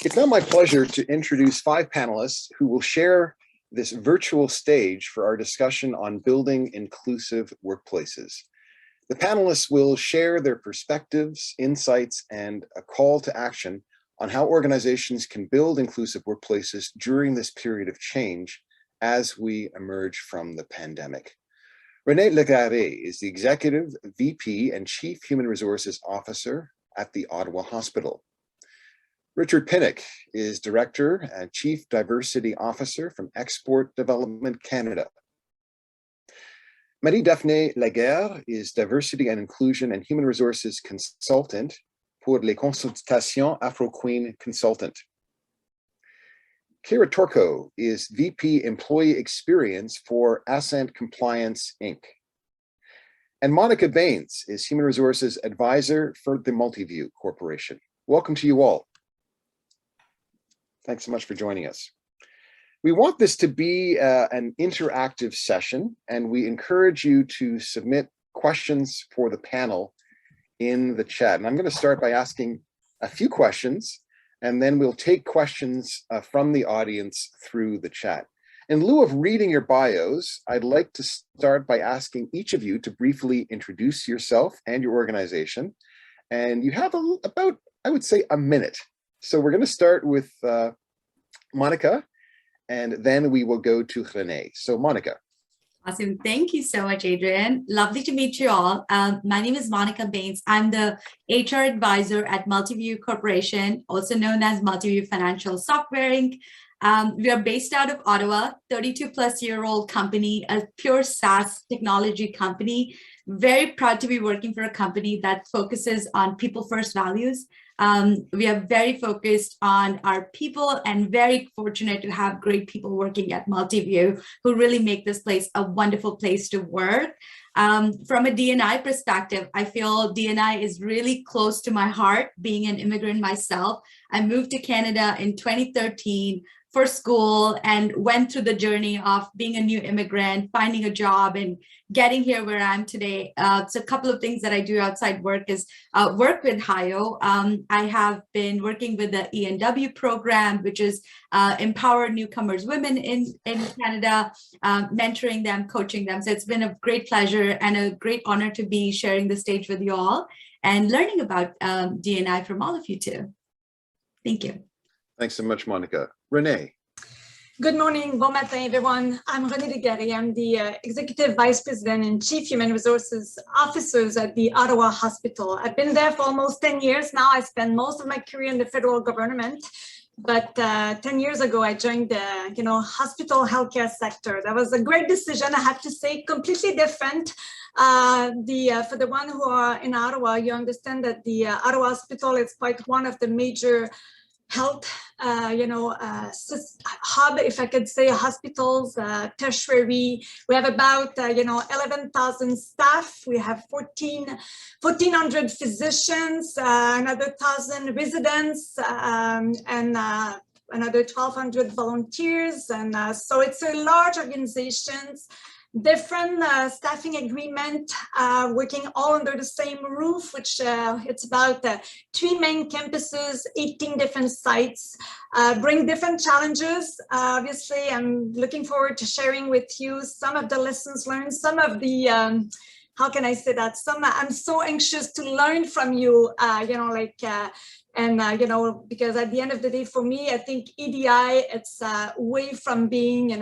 It's now my pleasure to introduce 5 panelists who will share this virtual stage for our discussion on building inclusive workplaces. The panelists will share their perspectives, insights, and a call to action on how organizations can build inclusive workplaces during this period of change as we emerge from the pandemic. Renée Legaré is the Executive VP and Chief Human Resources Officer at the Ottawa Hospital. Richard Pinnock is Director and Chief Diversity Officer from Export Development Canada. Marie-Daphné Laguerre is Diversity and Inclusion and Human Resources Consultant pour les Consultations Afro-Queen Consultant. Kira Torco is VP Employee Experience for Ascent Compliance, Inc. And Monica Baines is Human Resources Advisor for the Multiview Corporation. Welcome to you all. Thanks so much for joining us. We want this to be an interactive session, and we encourage you to submit questions for the panel in the chat. And I'm going to start by asking a few questions, and then we'll take questions from the audience through the chat. In lieu of reading your bios, I'd like to start by asking each of you to briefly introduce yourself and your organization. And you have about, I would say, a minute. So we're going to start with Monica, and then we will go to Renée. So Monica. Awesome. Thank you so much, Adrian. Lovely to meet you all. My name is Monica Baines. I'm the HR advisor at Multiview Corporation, also known as Multiview Financial Software Inc. We are based out of Ottawa, 32-plus-year-old company, a pure SaaS technology company. Very proud to be working for a company that focuses on people-first values. We are very focused on our people and very fortunate to have great people working at Multiview who really make this place a wonderful place to work. From a D&I perspective, I feel D&I is really close to my heart, being an immigrant myself. I moved to Canada in 2013 for school and went through the journey of being a new immigrant, finding a job, and getting here where I am today. So a couple of things that I do outside work is work with HIO. I have been working with the E&W program, which is empower newcomers women in Canada, mentoring them, coaching them. So it's been a great pleasure and a great honor to be sharing the stage with you all and learning about D&I from all of you too. Thank you. Thanks so much, Monica. Renée. Good morning, bon matin, everyone. I'm Renée Legaré. I'm the Executive Vice President and Chief Human Resources Officers at the Ottawa Hospital. I've been there for almost 10 years now. I spent most of my career in the federal government, but 10 years ago, I joined the hospital healthcare sector. That was a great decision, I have to say, completely different. For the one who are in Ottawa, you understand that the Ottawa Hospital is quite one of the major health, hub, if I could say, hospitals, tertiary. We have about, 11,000 staff. We have 1,400 physicians, another 1,000 residents, and another 1,200 volunteers. And so it's a large organization. Different staffing agreement, working all under the same roof, which it's about 3 main campuses, 18 different sites, bring different challenges. Obviously, I'm looking forward to sharing with you some of the lessons learned, some of the, how can I say that? I'm so anxious to learn from you, because at the end of the day, for me, I think EDI, it's way from being,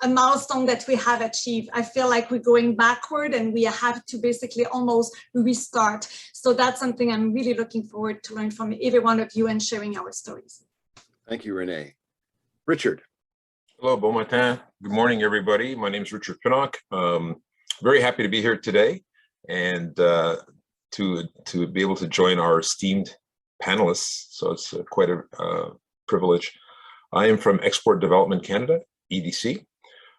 a milestone that we have achieved. I feel like we're going backward and we have to basically almost restart. So that's something I'm really looking forward to learn from every one of you and sharing our stories. Thank you, Renée. Richard. Hello, bon matin. Good morning, everybody. My name is Richard Pinnock. Very happy to be here today and to be able to join our esteemed panelists. So it's quite a privilege. I am from Export Development Canada, EDC.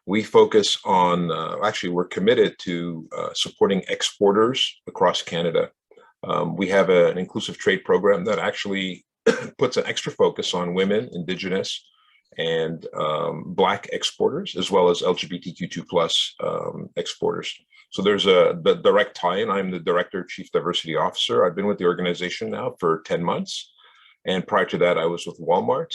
We focus on, actually, we're committed to supporting exporters across Canada. We have an inclusive trade program that actually puts an extra focus on women, Indigenous, and Black exporters, as well as LGBTQ2+ exporters. So there's the direct tie-in. I'm the Director Chief Diversity Officer. I've been with the organization now for 10 months. And prior to that, I was with Walmart,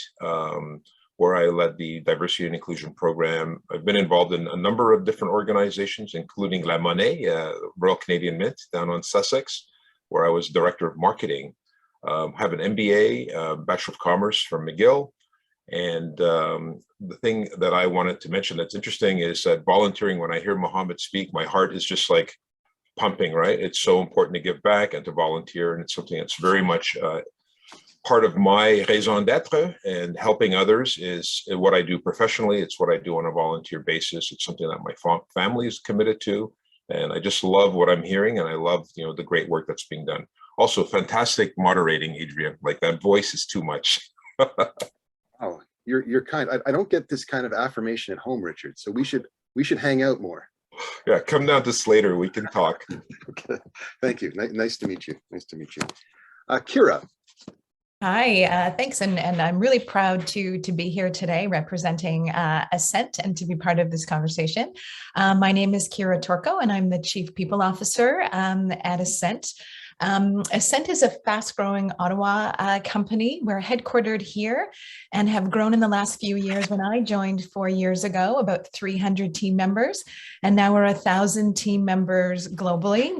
where I led the diversity and inclusion program. I've been involved in a number of different organizations, including La Monnaie, Royal Canadian Mint down on Sussex, where I was director of marketing. Have an MBA, Bachelor of Commerce from McGill. And the thing that I wanted to mention that's interesting is that volunteering, when I hear Mohammed speak, my heart is just like pumping, right? It's so important to give back and to volunteer. And it's something that's very much part of my raison d'etre, and helping others is what I do professionally. It's what I do on a volunteer basis. It's something that my family is committed to. And I just love what I'm hearing. And I love, the great work that's being done. Also, fantastic moderating, Adrian. Like, that voice is too much. Oh, you're kind. I don't get this kind of affirmation at home, Richard. So we should hang out more. Yeah, come down to Slater. We can talk. Okay. Thank you. Nice to meet you. Nice to meet you. Kira. Hi, thanks. And I'm really proud to be here today representing Ascent and to be part of this conversation. My name is Kira Torco, and I'm the Chief People Officer at Ascent. Ascent is a fast-growing Ottawa company. We're headquartered here and have grown in the last few years. When I joined 4 years ago, about 300 team members, and now we're 1,000 team members globally.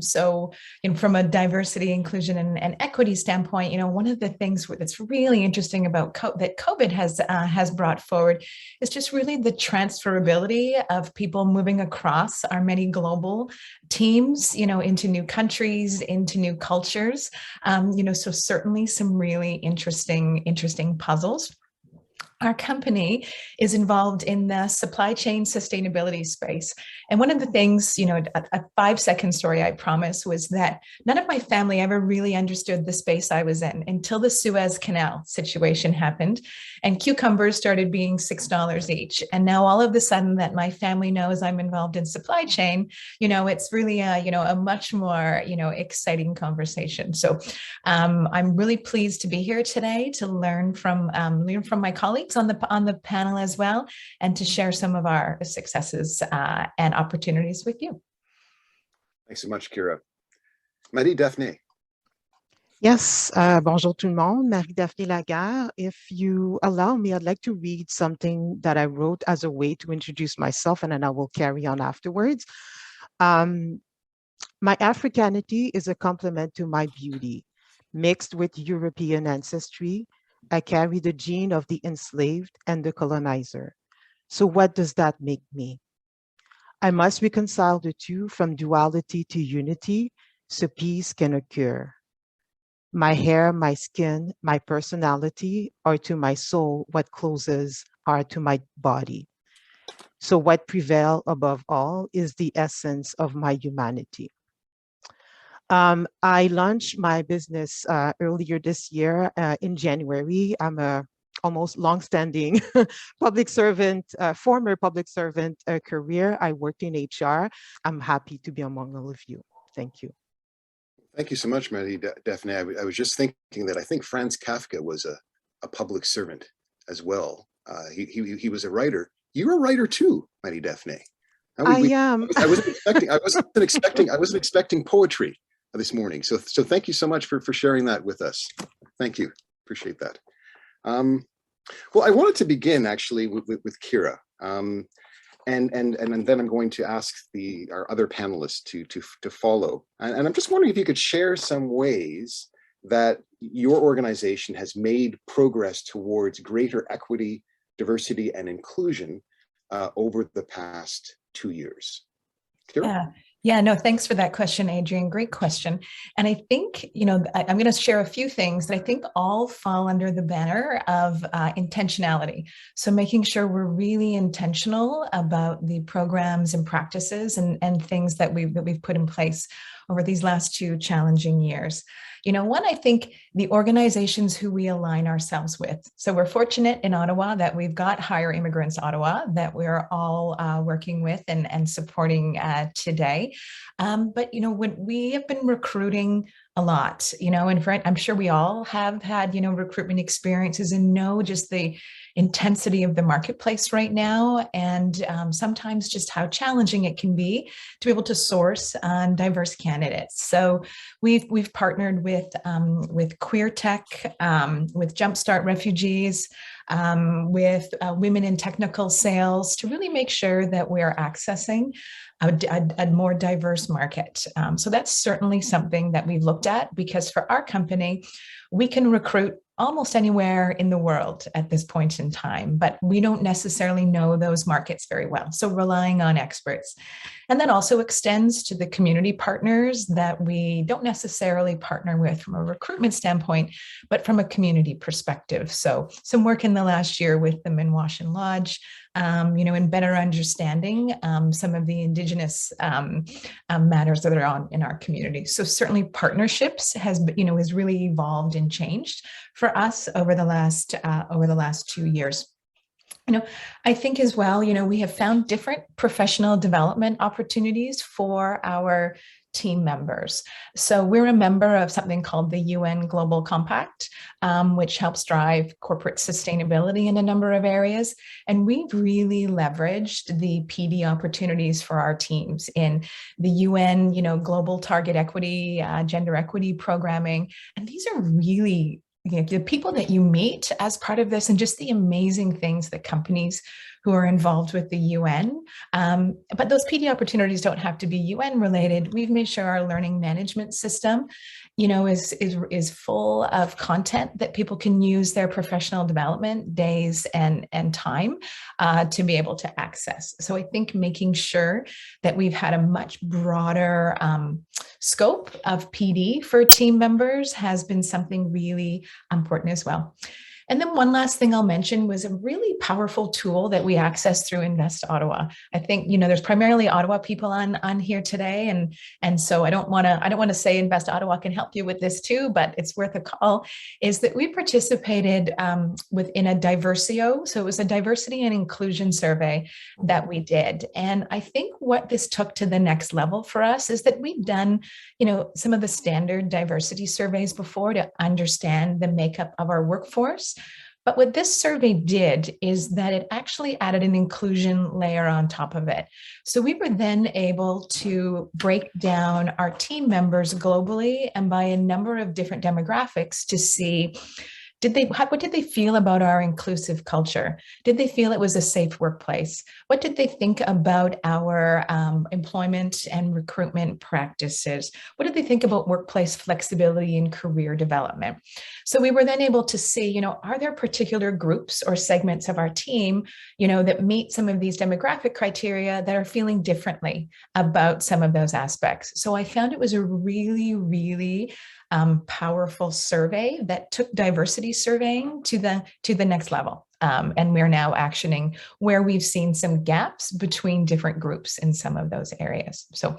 So, from a diversity, inclusion, and equity standpoint, one of the things that's really interesting about that COVID has brought forward is just really the transferability of people moving across our many global teams, into new countries, into new cultures. So certainly some really interesting puzzles. Our company is involved in the supply chain sustainability space. And one of the things, a 5-second story, I promise, was that none of my family ever really understood the space I was in until the Suez Canal situation happened and cucumbers started being $6 each. And now all of a sudden that my family knows I'm involved in supply chain, it's really a much more, exciting conversation. So I'm really pleased to be here today to learn from my colleagues on the panel as well, and to share some of our successes and opportunities with you. Thanks so much, Kira. Marie-Daphne. Yes, bonjour tout le monde, Marie-Daphne Lagarde. If you allow me, I'd like to read something that I wrote as a way to introduce myself, and then I will carry on afterwards. My Africanity is a complement to my beauty. Mixed with European ancestry, I carry the gene of the enslaved and the colonizer. So what does that make me? I must reconcile the two from duality to unity so peace can occur. My hair, my skin, my personality are to my soul what clothes are to my body. So what prevails above all is the essence of my humanity. I launched my business earlier this year in January. I'm a almost longstanding public servant, former public servant career. I worked in HR. I'm happy to be among all of you. Thank you. Thank you so much, Marie-Daphne. I was just thinking that I think Franz Kafka was a public servant as well. He was a writer. You're a writer too, Marie-Daphne. I am. I wasn't expecting poetry this morning. So thank you so much for sharing that with us. Thank you. Appreciate that. Well, I wanted to begin actually with Kira. And then I'm going to ask our other panelists to follow. And I'm just wondering if you could share some ways that your organization has made progress towards greater equity, diversity, and inclusion over the past 2 years. Kira? Yeah, no, thanks for that question, Adrian. Great question. And I think, I'm going to share a few things that I think all fall under the banner of intentionality. So making sure we're really intentional about the programs and practices and things that we've put in place over these last 2 challenging years. One, I think the organizations who we align ourselves with. So we're fortunate in Ottawa that we've got HIO Immigrants Ottawa that we're all working with and supporting today. today. But, when we have been recruiting a lot, and I'm sure we all have had, recruitment experiences and know just the intensity of the marketplace right now, and sometimes just how challenging it can be to be able to source diverse candidates. So we've partnered with Queer Tech, with Jumpstart Refugees, with women in technical sales, to really make sure that we are accessing a more diverse market. So that's certainly something that we've looked at, because for our company, we can recruit almost anywhere in the world at this point in time, but we don't necessarily know those markets very well. So relying on experts. And that also extends to the community partners that we don't necessarily partner with from a recruitment standpoint, but from a community perspective. So some work in the last year with the Minwash and Lodge, and better understanding some of the Indigenous matters that are on in our community. So certainly partnerships has really evolved and changed for us over the last 2 years. I think as well, we have found different professional development opportunities for our team members. So we're a member of something called the UN Global Compact, which helps drive corporate sustainability in a number of areas. And we've really leveraged the PD opportunities for our teams in the UN, Global Target Equity, Gender Equity programming. And these are really the people that you meet as part of this, and just the amazing things that companies who are involved with the UN. But those PD opportunities don't have to be UN related. We've made sure our learning management system, is full of content that people can use their professional development days and time to be able to access. So I think making sure that we've had a much broader scope of PD for team members has been something really important as well. And then one last thing I'll mention was a really powerful tool that we access through Invest Ottawa. I think, there's primarily Ottawa people on here today. And so I don't want to say Invest Ottawa can help you with this too, but it's worth a call, is that we participated within a Diversio. So it was a diversity and inclusion survey that we did. And I think what this took to the next level for us is that we've done, some of the standard diversity surveys before to understand the makeup of our workforce. But what this survey did is that it actually added an inclusion layer on top of it. So we were then able to break down our team members globally and by a number of different demographics to see, what did they feel about our inclusive culture? Did they feel it was a safe workplace? What did they think about our employment and recruitment practices? What did they think about workplace flexibility and career development? So we were then able to see, are there particular groups or segments of our team, that meet some of these demographic criteria that are feeling differently about some of those aspects? So I found it was a really, really powerful survey that took diversity surveying to the next level. And we're now actioning where we've seen some gaps between different groups in some of those areas. So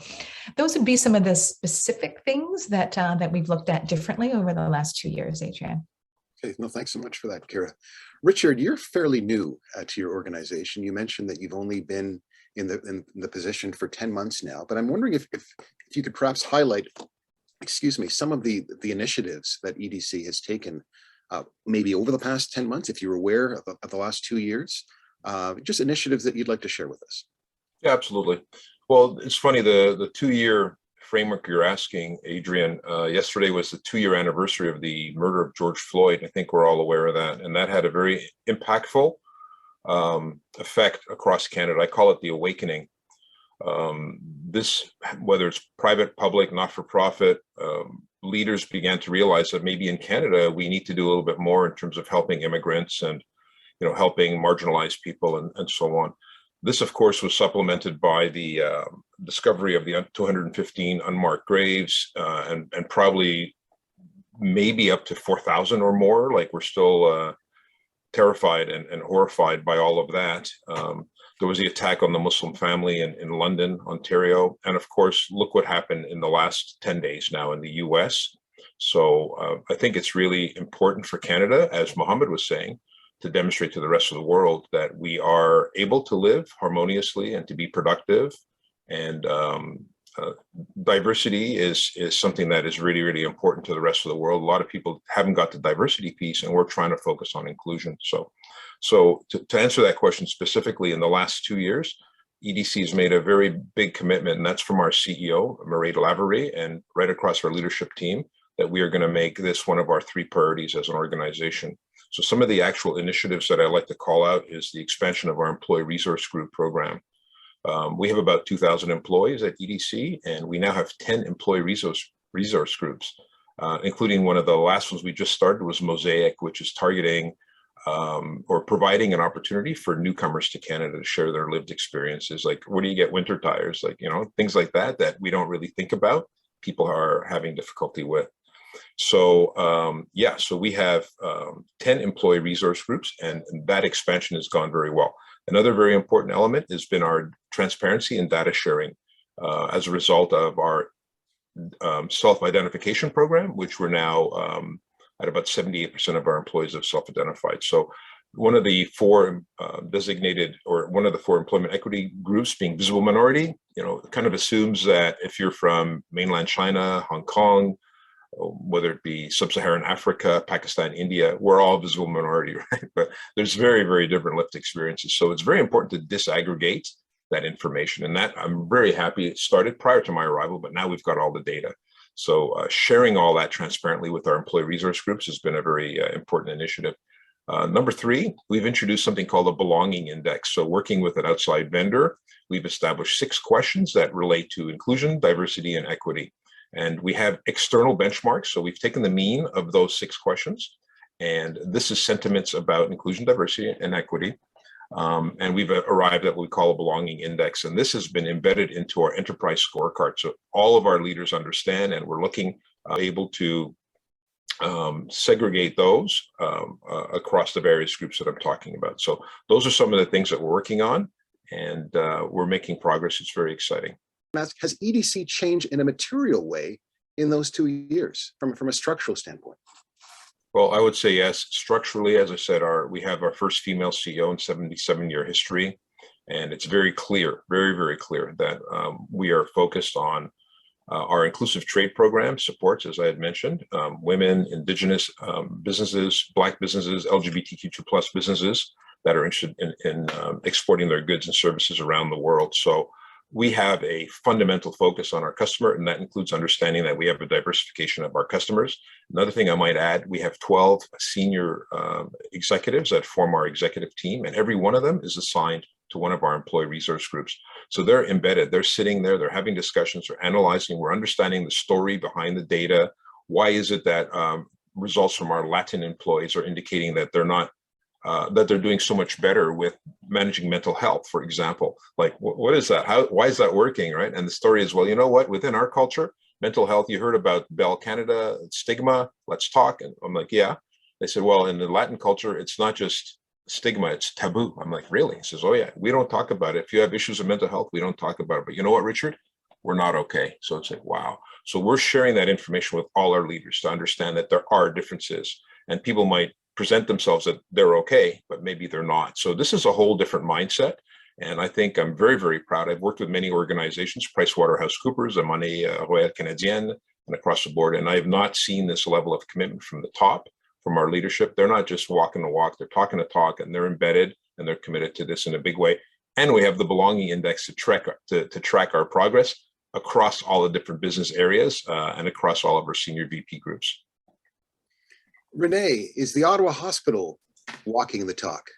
those would be some of the specific things that we've looked at differently over the last 2 years, Adrienne. Okay, no, thanks so much for that, Kira. Richard, you're fairly new to your organization. You mentioned that you've only been in the position for 10 months now, but I'm wondering if you could perhaps highlight, some of the initiatives that EDC has taken maybe over the past 10 months, if you're aware of the last 2 years, just initiatives that you'd like to share with us. Yeah, absolutely. Well, it's funny, the 2-year framework you're asking, Adrienne, yesterday was the 2-year anniversary of the murder of George Floyd. I think we're all aware of that. And that had a very impactful effect across Canada. I call it the awakening. This, whether it's private, public, not-for-profit, leaders began to realize that maybe in Canada, we need to do a little bit more in terms of helping immigrants and, helping marginalized people and so on. This, of course, was supplemented by the discovery of the 215 unmarked graves and probably maybe up to 4,000 or more. Like, we're still terrified and horrified by all of that. There was the attack on the Muslim family in London, Ontario. And of course, look what happened in the last 10 days now in the US. So I think it's really important for Canada, as Mohammed was saying, to demonstrate to the rest of the world that we are able to live harmoniously and to be productive. And diversity is something that is really, really important to the rest of the world. A lot of people haven't got the diversity piece, and we're trying to focus on inclusion. So to answer that question specifically, in the last 2 years, EDC has made a very big commitment, and that's from our CEO, Mairead Lavery, and right across our leadership team, that we are going to make this one of our 3 priorities as an organization. So some of the actual initiatives that I like to call out is the expansion of our employee resource group program. We have about 2,000 employees at EDC, and we now have 10 employee resource groups, including one of the last ones we just started was Mosaic, which is targeting or providing an opportunity for newcomers to Canada to share their lived experiences. Like, where do you get winter tires? Like, you know, things like that we don't really think about, people are having difficulty with. So yeah, so we have 10 employee resource groups, and that expansion has gone very well. Another very important element has been our transparency and data sharing as a result of our self-identification program, which we're now at about 78% of our employees have self-identified. So one of the 4 designated, or one of the 4 employment equity groups being visible minority, you know, kind of assumes that if you're from mainland China, Hong Kong, whether it be sub-Saharan Africa, Pakistan, India, we're all visible minority, right? But there's very, very different lived experiences. So it's very important to disaggregate that information. And that, I'm very happy it started prior to my arrival, but now we've got all the data. So sharing all that transparently with our employee resource groups has been a very important initiative. Number 3, we've introduced something called a belonging index. So working with an outside vendor, we've established 6 questions that relate to inclusion, diversity, and equity. And we have external benchmarks. So we've taken the mean of those 6 questions, and this is sentiments about inclusion, diversity, and equity. And we've arrived at what we call a belonging index. And this has been embedded into our enterprise scorecard. So all of our leaders understand, and we're looking able to segregate those across the various groups that I'm talking about. So those are some of the things that we're working on, and we're making progress. It's very exciting. Has EDC changed in a material way in those 2 years from a structural standpoint? Well, I would say yes. Structurally, as I said, we have our first female CEO in 77-year history, and it's very clear, very, very clear that we are focused on our inclusive trade program supports, as I had mentioned, women, Indigenous businesses, Black businesses, LGBTQ2+ businesses that are interested in exporting their goods and services around the world. So we have a fundamental focus on our customer, and that includes understanding that we have a diversification of our customers. Another thing I might add, we have 12 senior executives that form our executive team, and every one of them is assigned to one of our employee resource groups. So they're embedded, they're sitting there, they're having discussions, they're analyzing, we're understanding the story behind the data. Why is it that results from our Latin employees are indicating that they're not that they're doing so much better with managing mental health, for example? Like, what is that? Why is that working, right? And the story is, well, you know what? Within our culture, mental health, you heard about Bell Canada, stigma, let's talk. And I'm like, yeah. They said, well, in the Latin culture, it's not just stigma, it's taboo. I'm like, really? He says, oh yeah, we don't talk about it. If you have issues of mental health, we don't talk about it. But you know what, Richard? We're not okay. So it's like, wow. So we're sharing that information with all our leaders to understand that there are differences, and people might present themselves that they're okay, but maybe they're not. So this is a whole different mindset. And I think I'm very, very proud. I've worked with many organizations, PricewaterhouseCoopers, Monnaie Royale Canadienne, and across the board. And I have not seen this level of commitment from the top, from our leadership. They're not just walking the walk, they're talking the talk, and they're embedded, and they're committed to this in a big way. And we have the belonging index to track our progress across all the different business areas and across all of our senior VP groups. Renee, is the Ottawa Hospital walking the talk?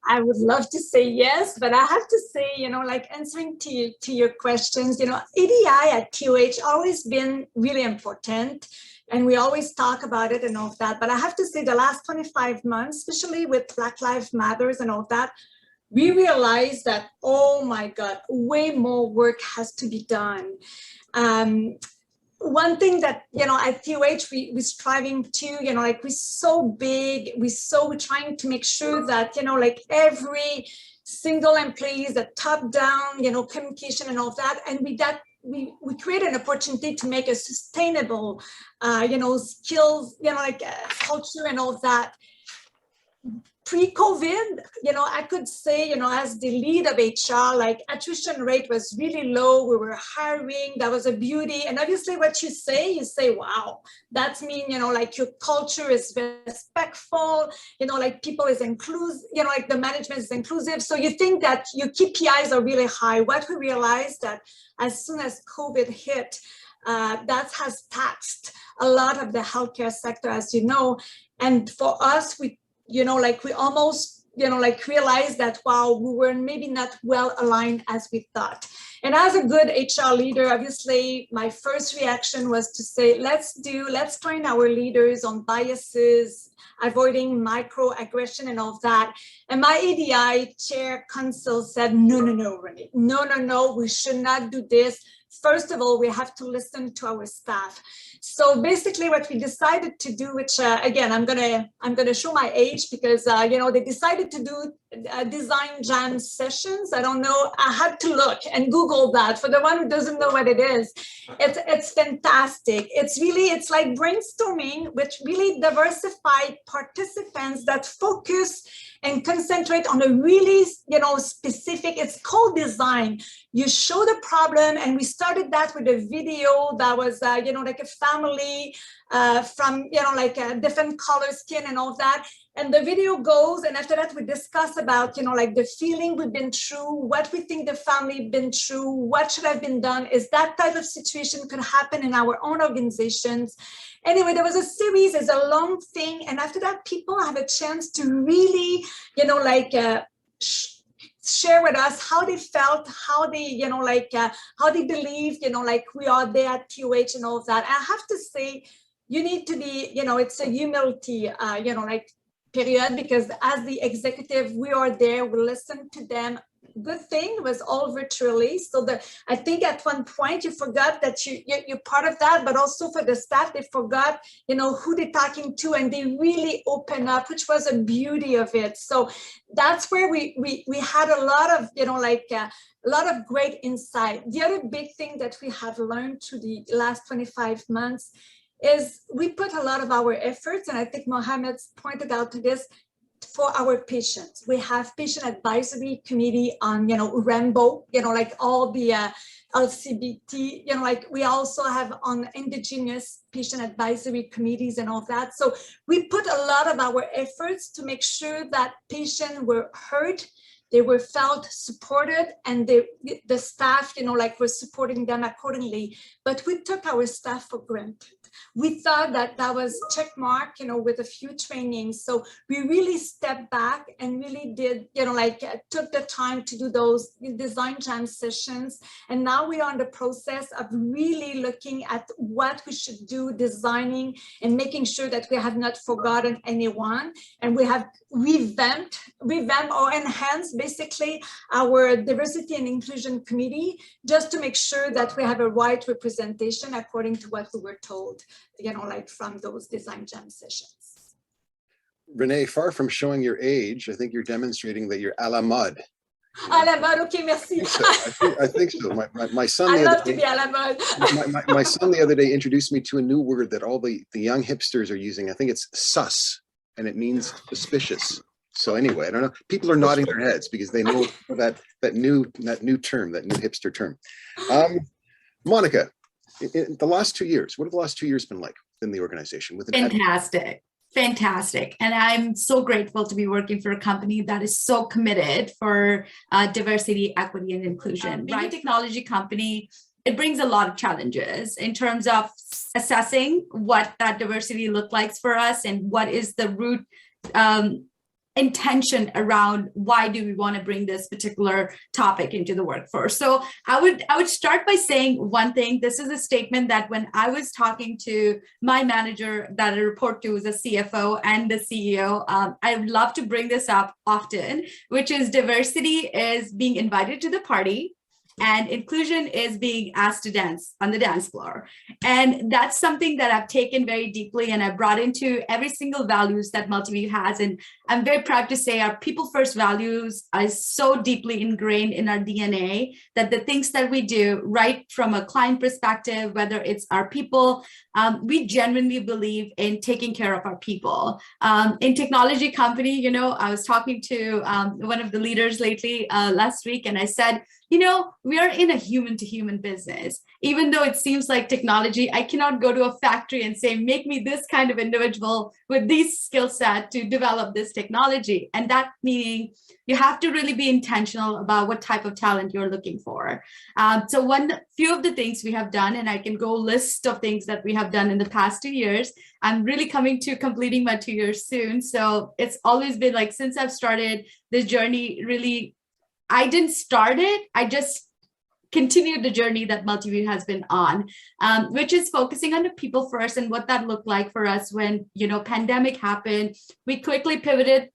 I would love to say yes, but I have to say, you know, like answering to your questions, you know, EDI at TOH always been really important, and we always talk about it and all of that. But I have to say the last 25 months, especially with Black Lives Matters and all that, we realized that, oh my God, way more work has to be done. One thing that, you know, at TOH, we're striving to, you know, like we're so big, we're trying to make sure that, you know, like every single employee is a top down, you know, communication and all of that. And with that, we create an opportunity to make a sustainable, you know, skills, you know, like culture and all of that. pre-COVID, I could say, as the lead of HR, like attrition rate was really low. We were hiring. That was a beauty. And obviously what you say, wow, that's mean, like your culture is respectful, like people is inclusive, like the management is inclusive. So you think that your KPIs are really high. What we realized that as soon as COVID hit, that has taxed a lot of the healthcare sector, as you know. And for us, we almost, realized that, wow, we were maybe not well aligned as we thought. And as a good HR leader, obviously, my first reaction was to say, let's train our leaders on biases, avoiding microaggression and all of that. And my ADI chair council said, no, Renee, no, we should not do this. First of all, we have to listen to our staff. So basically what we decided to do, which again, I'm gonna show my age because, they decided to do design jam sessions. I don't know, I had to look and Google that. For the one who doesn't know what it is, it's fantastic. It's like brainstorming with really diversified participants that focus and concentrate on a really, specific, it's called design. You show the problem, and we started that with a video that was, like a family from, like a different color skin and all that. And the video goes, and after that we discuss about, like the feeling we've been through, what we think the family been through, what should have been done. Is that type of situation could happen in our own organizations? Anyway, there was a series, it's a long thing. And after that, people have a chance to really, share with us how they felt, how they, how they believed, like we are there at TOH and all of that. I have to say, you need to be, it's a humility, period, because as the executive, we are there, we listen to them. Good thing was all virtually. So I think at one point you forgot that you're part of that, but also for the staff, they forgot, who they're talking to, and they really open up, which was a beauty of it. So that's where we had a lot of, a lot of great insight. The other big thing that we have learned through the last 25 months is we put a lot of our efforts, and I think Mohamed's pointed out to this, for our patients. We have patient advisory committee on, RAMBO, like all the LGBT, like we also have on indigenous patient advisory committees and all that. So we put a lot of our efforts to make sure that patients were heard, they were felt supported, and the staff, were supporting them accordingly. But we took our staff for granted. We thought that was check mark, with a few trainings. So we really stepped back and really did, took the time to do those design jam sessions. And now we are in the process of really looking at what we should do, designing and making sure that we have not forgotten anyone. And we have revamped or enhanced basically our diversity and inclusion committee, just to make sure that we have a right representation according to what we were told, from those design jam sessions. Renee, far from showing your age, I think you're demonstrating that you're à la mode. À la mode, okay, merci. I think so. My son, I love to be à la mode. my son the other day introduced me to a new word that all the young hipsters are using. I think it's sus, and it means suspicious. So anyway, I don't know. People are nodding their heads because they know that new term, that new hipster term. Monica, in the last 2 years, what have the last 2 years been like in the organization? Fantastic. And I'm so grateful to be working for a company that is so committed for diversity, equity, and inclusion. Being a technology company, it brings a lot of challenges in terms of assessing what that diversity looks like for us and what is the root intention around why do we want to bring this particular topic into the workforce. So I would start by saying one thing. This is a statement that when I was talking to my manager that I report to as a CFO and the CEO, I would love to bring this up often, which is diversity is being invited to the party, and inclusion is being asked to dance on the dance floor. And that's something that I've taken very deeply and I've brought into every single values that Multiview has. And I'm very proud to say our people first values are so deeply ingrained in our DNA that the things that we do, right from a client perspective, whether it's our people, we genuinely believe in taking care of our people. In technology company, you know, I was talking to one of the leaders lately last week, and I said, you know, we are in a human to human business. Even though it seems like technology, I cannot go to a factory and say, make me this kind of individual with these skill set to develop this technology. And that meaning you have to really be intentional about what type of talent you're looking for. So few of the things we have done, and I can go list of things that we have done in the past 2 years. I'm really coming to completing my 2 years soon. So it's always been like, since I've started this journey, really, I didn't start it, I just continued the journey that Multiview has been on, which is focusing on the people first and what that looked like for us when, you know, pandemic happened. We quickly pivoted.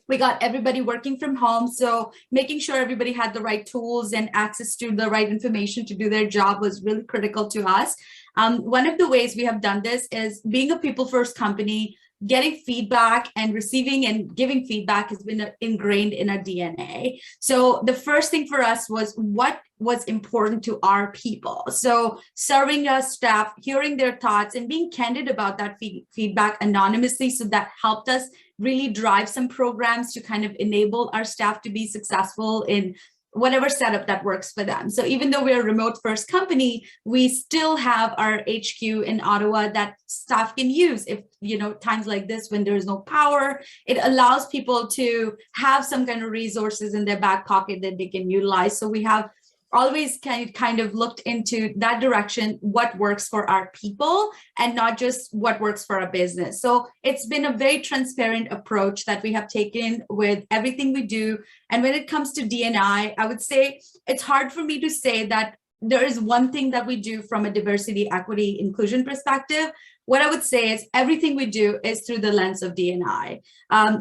We got everybody working from home. So making sure everybody had the right tools and access to the right information to do their job was really critical to us. One of the ways we have done this is being a people first company. Getting feedback and receiving and giving feedback has been ingrained in our DNA. So the first thing for us was what was important to our people. So serving our staff, hearing their thoughts and being candid about that feedback anonymously. So that helped us really drive some programs to kind of enable our staff to be successful in whatever setup that works for them. So even though we're a remote first company, we still have our HQ in Ottawa that staff can use if, you know, times like this when there's no power. It allows people to have some kind of resources in their back pocket that they can utilize. So we have always kind of looked into that direction, what works for our people and not just what works for our business. So it's been a very transparent approach that we have taken with everything we do. And when it comes to D&I, I would say it's hard for me to say that there is one thing that we do from a diversity, equity, inclusion perspective. What I would say is everything we do is through the lens of D&I.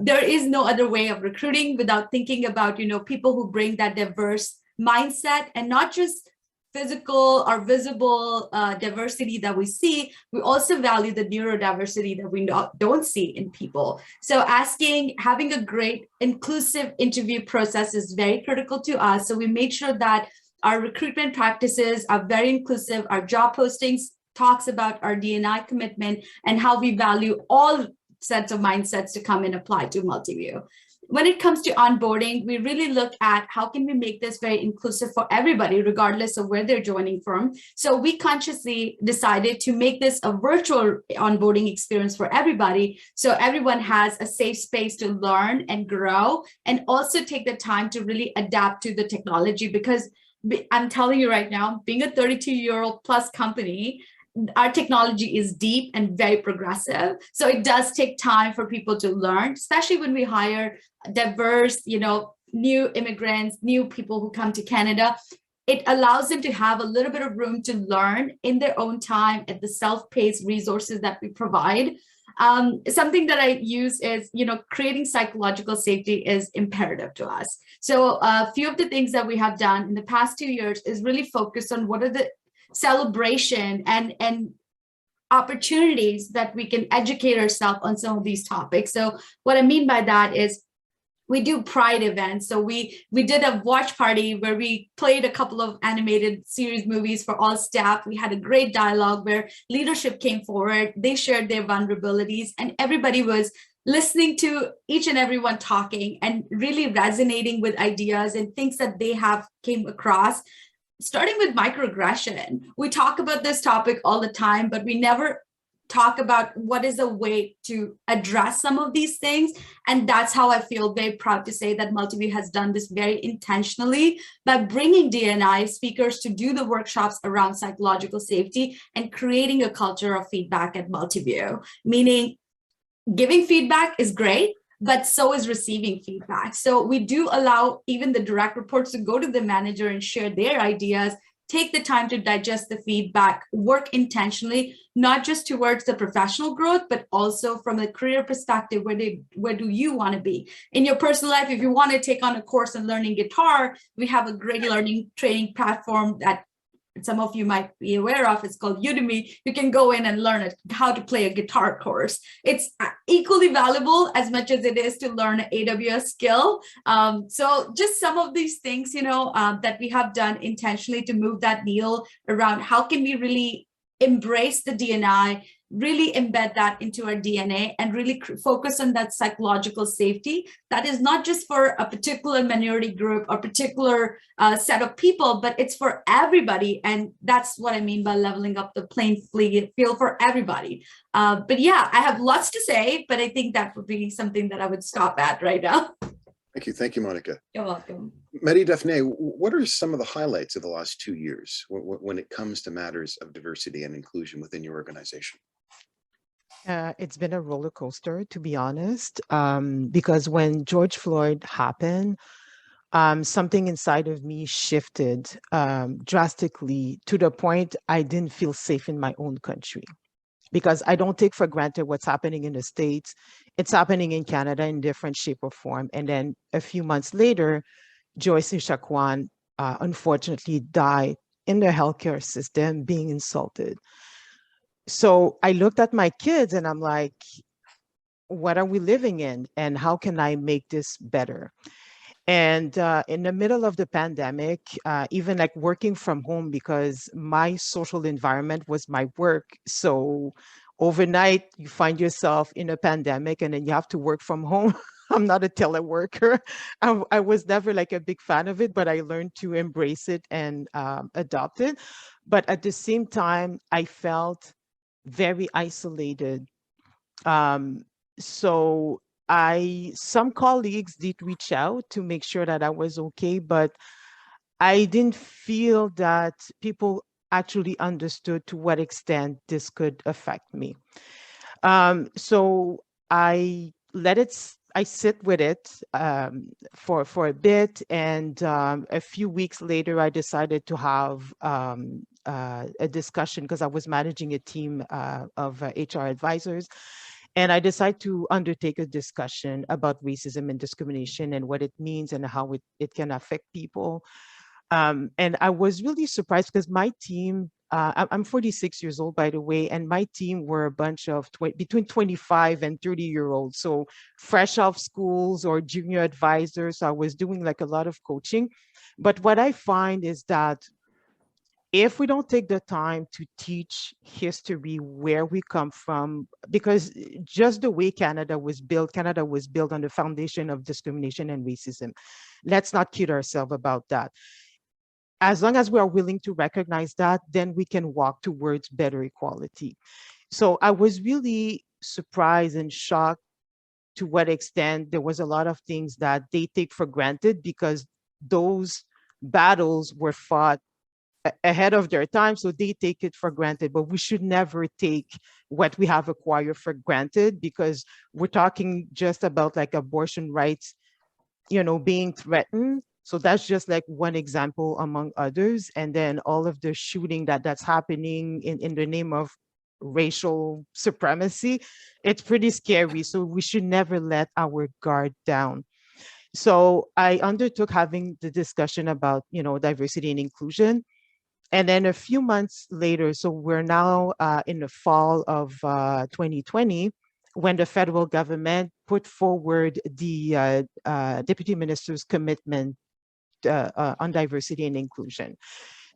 There is no other way of recruiting without thinking about, you know, people who bring that diverse mindset and not just physical or visible diversity that we see. We also value the neurodiversity that we don't see in people. So having a great inclusive interview process is very critical to us. So we made sure that our recruitment practices are very inclusive. Our job postings talks about our D&I commitment and how we value all sets of mindsets to come and apply to Multiview. When it comes to onboarding, we really look at how can we make this very inclusive for everybody, regardless of where they're joining from. So we consciously decided to make this a virtual onboarding experience for everybody. So everyone has a safe space to learn and grow and also take the time to really adapt to the technology. Because I'm telling you right now, being a 32-year-old plus company, our technology is deep and very progressive. So it does take time for people to learn, especially when we hire diverse, you know, new immigrants, new people who come to Canada. It allows them to have a little bit of room to learn in their own time at the self-paced resources that we provide. Something that I use is, you know, creating psychological safety is imperative to us. So a few of the things that we have done in the past 2 years is really focus on what are the celebration and opportunities that we can educate ourselves on some of these topics. So what I mean by that is we do pride events. So we did a watch party where we played a couple of animated series movies for all staff. We had a great dialogue where leadership came forward. They shared their vulnerabilities and everybody was listening to each and everyone talking and really resonating with ideas and things that they have came across. Starting with microaggression, we talk about this topic all the time, but we never talk about what is a way to address some of these things. And that's how I feel very proud to say that Multiview has done this very intentionally by bringing D&I speakers to do the workshops around psychological safety and creating a culture of feedback at Multiview, meaning giving feedback is great, but so is receiving feedback. So we do allow even the direct reports to go to the manager and share their ideas, take the time to digest the feedback, work intentionally, not just towards the professional growth, but also from a career perspective, where do you want to be? In your personal life, if you want to take on a course in learning guitar, we have a great learning training platform that some of you might be aware of. It's called Udemy. You can go in and learn how to play a guitar course. It's equally valuable as much as it is to learn an AWS skill. So just some of these things, that we have done intentionally to move that needle around how can we really embrace the D&I, really embed that into our DNA, and really focus on that psychological safety that is not just for a particular minority group or particular set of people, but it's for everybody. And that's what I mean by leveling up the playing field for everybody. But yeah, I have lots to say, but I think that would be something that I would stop at right now. Thank you. Thank you, Monica. You're welcome. Marie-Daphne, what are some of the highlights of the last 2 years when it comes to matters of diversity and inclusion within your organization? It's been a roller coaster, to be honest, because when George Floyd happened, something inside of me shifted drastically to the point I didn't feel safe in my own country, because I don't take for granted what's happening in the States. It's happening in Canada in different shape or form. And then a few months later, Joyce Echaquan unfortunately died in the healthcare system being insulted. So I looked at my kids and I'm like, what are we living in? And how can I make this better? And in the middle of the pandemic, even like working from home, because my social environment was my work. So overnight, you find yourself in a pandemic and then you have to work from home. I'm not a teleworker. I was never like a big fan of it, but I learned to embrace it and adopt it. But at the same time, I felt very isolated. So some colleagues did reach out to make sure that I was okay, but I didn't feel that people actually understood to what extent this could affect me. So I sit with it for a bit, and a few weeks later, I decided to have a discussion, because I was managing a team of HR advisors. And I decided to undertake a discussion about racism and discrimination and what it means and how it can affect people. And I was really surprised because my team, I'm 46 years old, by the way, and my team were a bunch of between 25 and 30-year-olds. So fresh off schools or junior advisors. So I was doing like a lot of coaching. But what I find is that if we don't take the time to teach history, where we come from, because just the way Canada was built on the foundation of discrimination and racism. Let's not kid ourselves about that. As long as we are willing to recognize that, then we can walk towards better equality. So I was really surprised and shocked to what extent there was a lot of things that they take for granted, because those battles were fought ahead of their time, so they take it for granted. But we should never take what we have acquired for granted, because we're talking just about like abortion rights, being threatened. So that's just like one example among others. And then all of the shooting that's happening in the name of racial supremacy, it's pretty scary. So we should never let our guard down. So I undertook having the discussion about, diversity and inclusion. And then a few months later, so we're now in the fall of 2020, when the federal government put forward the Deputy Minister's commitment on diversity and inclusion.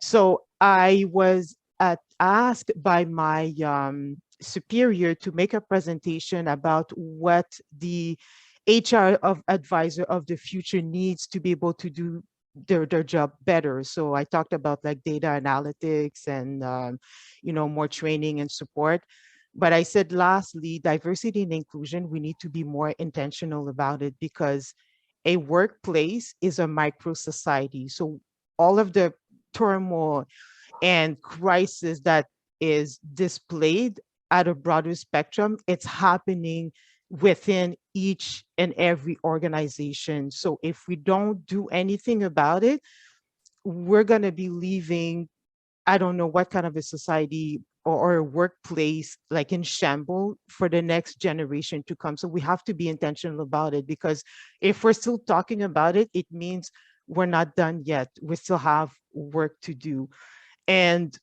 So I was asked by my superior to make a presentation about what the HR advisor of the future needs to be able to do their job better. So I talked about like data analytics and more training and support. But I said, lastly, diversity and inclusion, we need to be more intentional about it, because a workplace is a micro society. So all of the turmoil and crisis that is displayed at a broader spectrum, it's happening within each and every organization. So if we don't do anything about it, we're going to be leaving, I don't know what kind of a society or a workplace like in shambles for the next generation to come. So we have to be intentional about it, because if we're still talking about it, it means we're not done yet. We still have work to do. And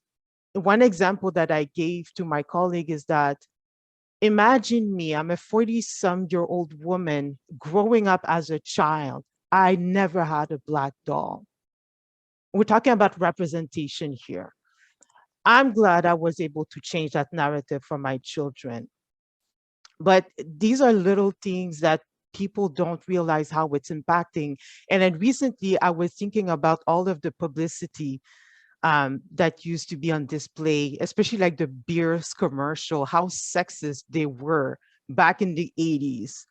one example that I gave to my colleague is that imagine me, I'm a 40-some-year-old woman growing up as a child. I never had a Black doll. We're talking about representation here. I'm glad I was able to change that narrative for my children. But these are little things that people don't realize how it's impacting. And then recently I was thinking about all of the publicity that used to be on display, especially like the beers commercial, how sexist they were back in the 80s.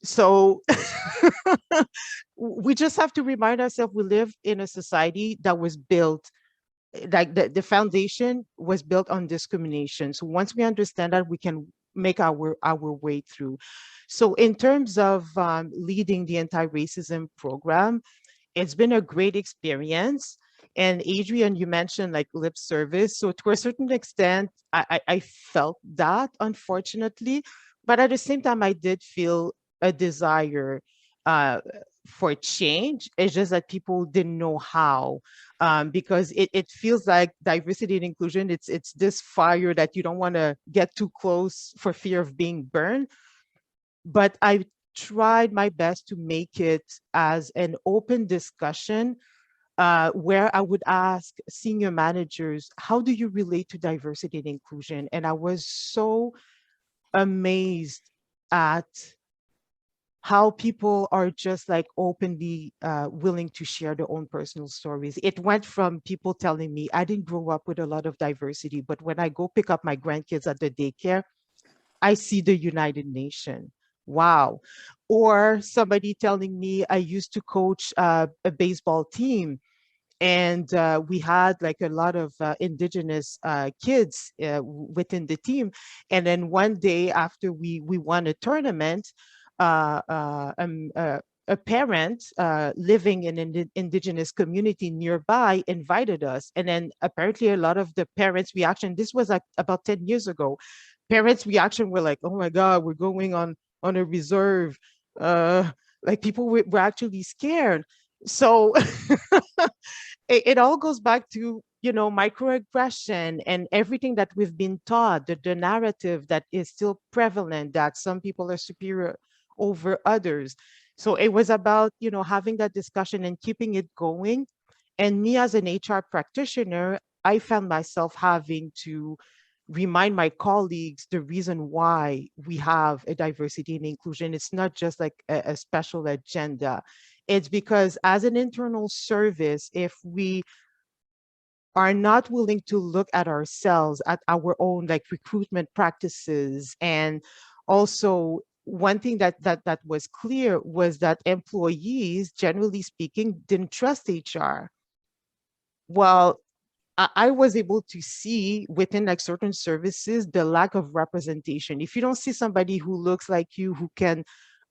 So we just have to remind ourselves we live in a society that was built, like the foundation was built on discrimination. So once we understand that, we can make our way through. So in terms of leading the anti-racism program, it's been a great experience. And Adrian, you mentioned like lip service. So to a certain extent, I felt that, unfortunately. But at the same time, I did feel a desire for change. It's just that people didn't know how, because it feels like diversity and inclusion, it's this fire that you don't want to get too close for fear of being burned. But I tried my best to make it as an open discussion where I would ask senior managers, how do you relate to diversity and inclusion? And I was so amazed at how people are just like openly willing to share their own personal stories. It went from people telling me, I didn't grow up with a lot of diversity, but when I go pick up my grandkids at the daycare, I see the United Nations. Wow. Or somebody telling me, I used to coach a baseball team, and we had like a lot of indigenous kids within the team. And then one day after we won a tournament, a parent living in an indigenous community nearby invited us. And then apparently a lot of the parents' reaction, this was like about 10 years ago, parents' reaction were like, oh my God, we're going on a reserve. Like people were actually scared. So it all goes back to, you know, microaggression and everything that we've been taught, the narrative that is still prevalent, that some people are superior over others. So it was about, you know, having that discussion and keeping it going. And me as an HR practitioner, I found myself having to remind my colleagues the reason why we have a diversity and inclusion. It's not just like a special agenda. It's because as an internal service, if we are not willing to look at ourselves, at our own like recruitment practices, and also one thing that was clear was that employees, generally speaking, didn't trust HR. Well, I was able to see within like certain services the lack of representation. If you don't see somebody who looks like you, who can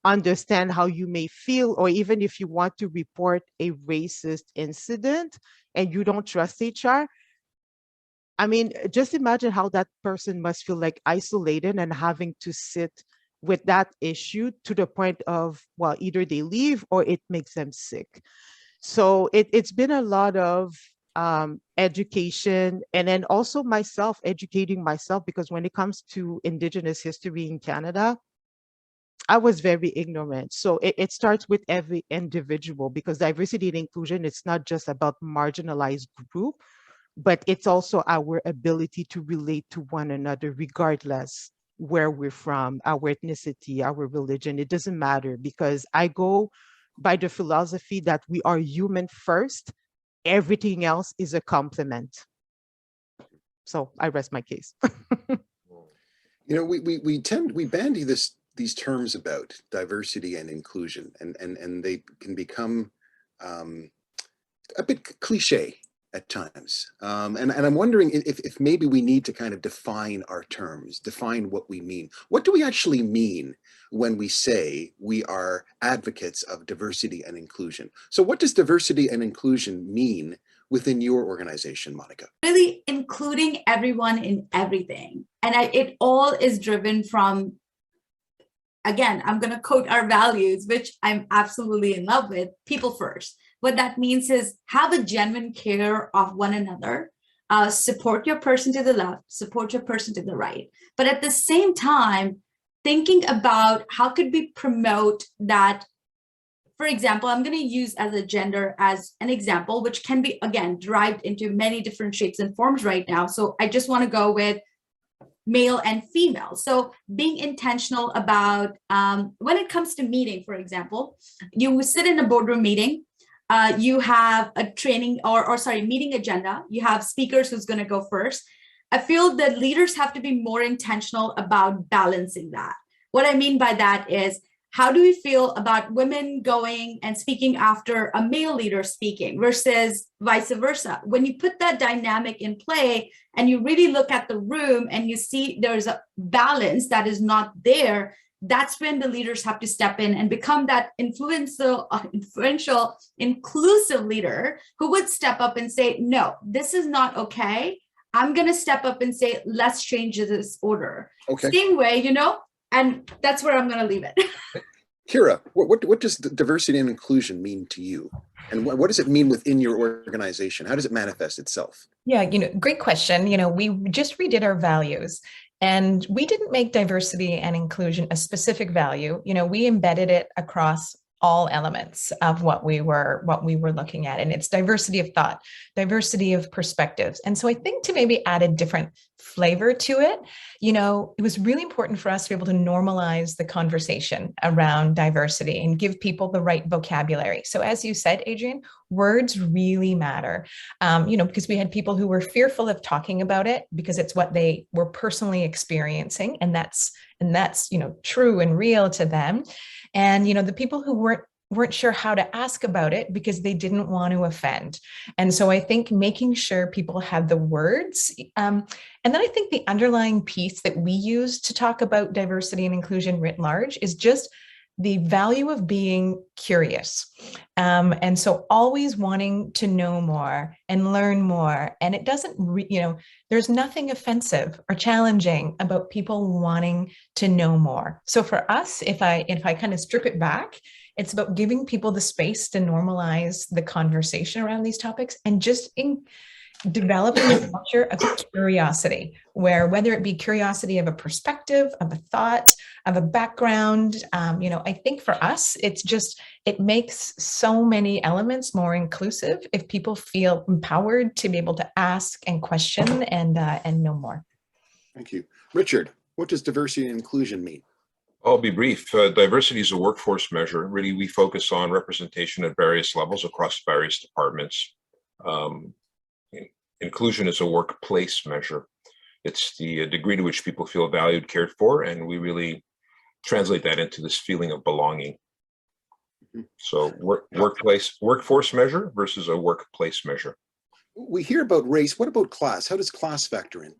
understand how you may feel, or even if you want to report a racist incident and you don't trust HR, I mean, just imagine how that person must feel like isolated and having to sit with that issue to the point of, well, either they leave or it makes them sick. So it's been a lot of education, and then also myself educating myself, because when it comes to Indigenous history in Canada, I was very ignorant. So it starts with every individual, because diversity and inclusion, it's not just about marginalized group, but it's also our ability to relate to one another, regardless where we're from, our ethnicity, our religion. It doesn't matter, because I go by the philosophy that we are human first. Everything else is a complement. So I rest my case. You know, we bandy these terms about diversity and inclusion, and they can become a bit cliche at times. And I'm wondering if maybe we need to kind of define our terms, define what we mean. What do we actually mean when we say we are advocates of diversity and inclusion? So what does diversity and inclusion mean within your organization, Monica? Really including everyone in everything. And it all is driven from, again, I'm going to quote our values, which I'm absolutely in love with: people first. What that means is have a genuine care of one another, support your person to the left, support your person to the right. But at the same time, thinking about how could we promote that. For example, I'm going to use as a gender as an example, which can be, again, derived into many different shapes and forms right now. So I just want to go with male and female. So being intentional about when it comes to meeting, for example, you sit in a boardroom meeting, you have a training meeting agenda, you have speakers who's going to go first. I feel that leaders have to be more intentional about balancing that. What I mean by that is, how do we feel about women going and speaking after a male leader speaking versus vice versa? When you put that dynamic in play and you really look at the room and you see there's a balance that is not there, that's when the leaders have to step in and become that influential, inclusive leader who would step up and say, no, this is not okay. I'm going to step up and say, let's change this order. Okay. Same way, and that's where I'm going to leave it. Kira, what does diversity and inclusion mean to you? And what does it mean within your organization? How does it manifest itself? Yeah, great question. We just redid our values, and we didn't make diversity and inclusion a specific value. We embedded it across all elements of what we were looking at. And it's diversity of thought, diversity of perspectives. And so I think to maybe add a different flavor to it, it was really important for us to be able to normalize the conversation around diversity and give people the right vocabulary. So as you said, Adrienne, words really matter, because we had people who were fearful of talking about it because it's what they were personally experiencing. And that's true and real to them. And, the people who weren't sure how to ask about it because they didn't want to offend. And so I think making sure people had the words. And then I think the underlying piece that we use to talk about diversity and inclusion writ large is just the value of being curious. And so always wanting to know more and learn more. And it doesn't, there's nothing offensive or challenging about people wanting to know more. So for us, if I kind of strip it back, it's about giving people the space to normalize the conversation around these topics and just developing a culture of curiosity, where whether it be curiosity of a perspective, of a thought, of a background, I think for us, it makes so many elements more inclusive if people feel empowered to be able to ask and question and know more. Thank you. Richard, what does diversity and inclusion mean? I'll be brief. Diversity is a workforce measure. Really, we focus on representation at various levels across various departments. Inclusion is a workplace measure. It's the degree to which people feel valued, cared for, and we really translate that into this feeling of belonging. So workforce measure versus a workplace measure. We hear about race. What about class? How does class factor in?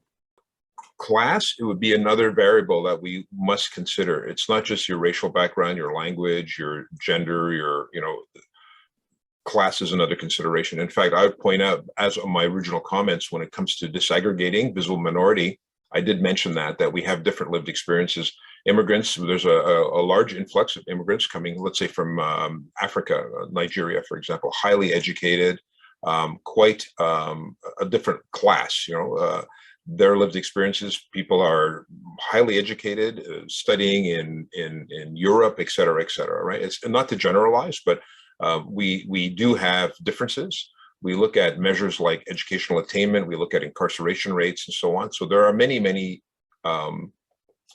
Class, it would be another variable that we must consider. It's not just your racial background, your language, your gender, class is another consideration. In fact, I would point out, as on my original comments, when it comes to disaggregating visible minority, I did mention that we have different lived experiences. Immigrants, there's a large influx of immigrants coming, let's say from Africa, Nigeria, for example, highly educated, quite a different class, their lived experiences. People are highly educated, studying in Europe, et cetera, right? It's not to generalize, but we do have differences. We look at measures like educational attainment, we look at incarceration rates and so on. So there are many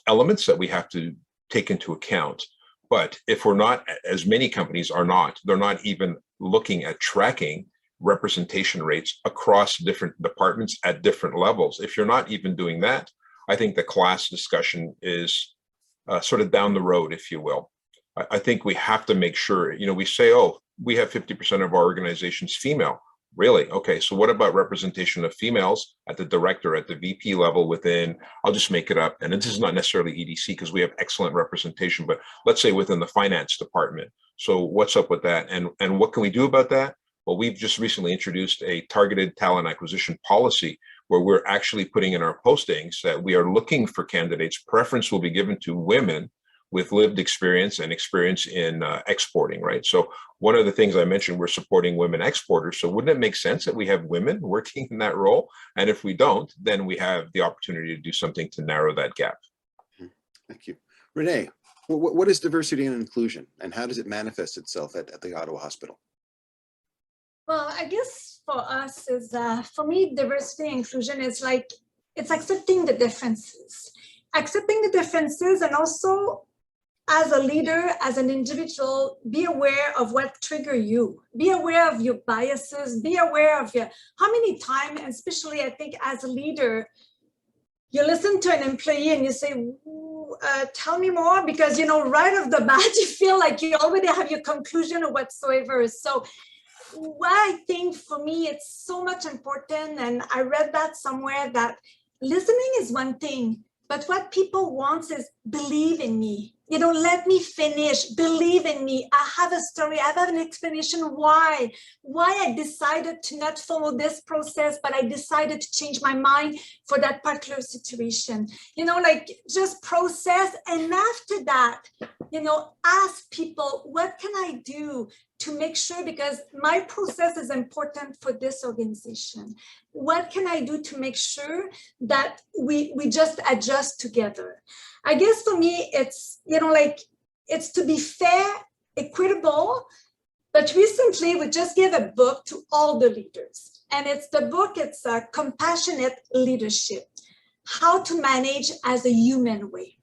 elements that we have to take into account. But if we're not, as many companies are not, they're not even looking at tracking representation rates across different departments at different levels. If you're not even doing that, I think the class discussion is sort of down the road, if you will. I think we have to make sure, we say, oh, we have 50% of our organizations female. Really? Okay, so what about representation of females at the director, at the VP level within, I'll just make it up, and this is not necessarily EDC because we have excellent representation, but let's say within the finance department. So what's up with that? And what can we do about that? Well, we've just recently introduced a targeted talent acquisition policy where we're actually putting in our postings that we are looking for candidates. Preference will be given to women with lived experience and experience in exporting, right? So one of the things I mentioned, we're supporting women exporters. So wouldn't it make sense that we have women working in that role? And if we don't, then we have the opportunity to do something to narrow that gap. Thank you. Renee, what is diversity and inclusion, and how does it manifest itself at the Ottawa Hospital? Well, I guess for us is, for me, diversity and inclusion is like, it's accepting the differences. Accepting the differences, and also as a leader, as an individual, be aware of what trigger you. Be aware of your biases, be aware of how many times, especially I think as a leader, you listen to an employee and you say, tell me more, because, right off the bat, you feel like you already have your conclusion or whatsoever. So what I think for me, it's so much important, and I read that somewhere, that listening is one thing, but what people want is believe in me. Let me finish, believe in me. I have a story, I have an explanation why I decided to not follow this process, but I decided to change my mind for that particular situation. Just process. And after that, ask people, what can I do to make sure, because my process is important for this organization. What can I do to make sure that we just adjust together? I guess for me, it's, it's to be fair, equitable. But recently, we just gave a book to all the leaders. And it's Compassionate Leadership, How to Manage as a Human Way.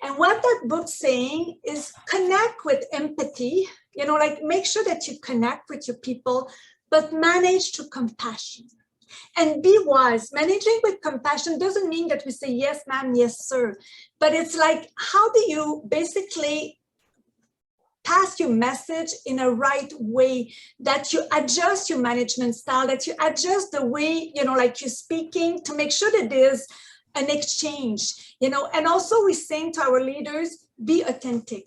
And what that book's saying is connect with empathy, make sure that you connect with your people, but manage through compassion. And be wise. Managing with compassion doesn't mean that we say, yes, ma'am, yes, sir. But it's like, how do you basically pass your message in a right way, that you adjust your management style, that you adjust the way, you're speaking, to make sure that there's an exchange, and also we're saying to our leaders, be authentic.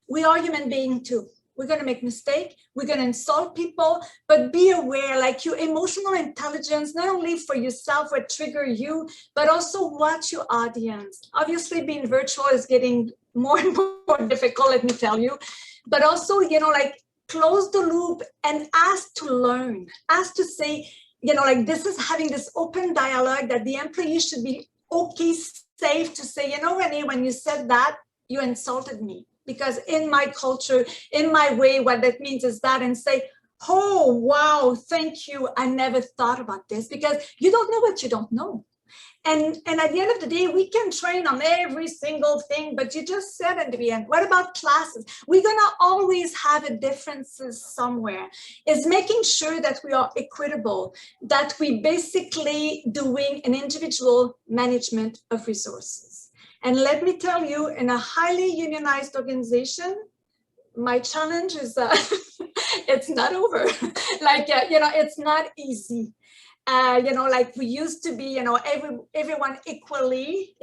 We are human beings too. We're going to make mistakes. We're going to insult people, but be aware, your emotional intelligence, not only for yourself, what trigger you, but also watch your audience. Obviously, being virtual is getting more and more difficult, let me tell you. But also, close the loop and ask to learn. Ask to say, this is having this open dialogue, that the employee should be okay, safe to say, Renee, when you said that, you insulted me. Because in my culture, in my way, what that means is that, and say, oh, wow, thank you. I never thought about this, because you don't know what you don't know. And at the end of the day, we can train on every single thing, but you just said at the end, what about classes? We're gonna always have a differences somewhere. It's making sure that we are equitable, that we basically doing an individual management of resources. And let me tell you, in a highly unionized organization, my challenge is it's not over. It's not easy. We used to be, everyone equally,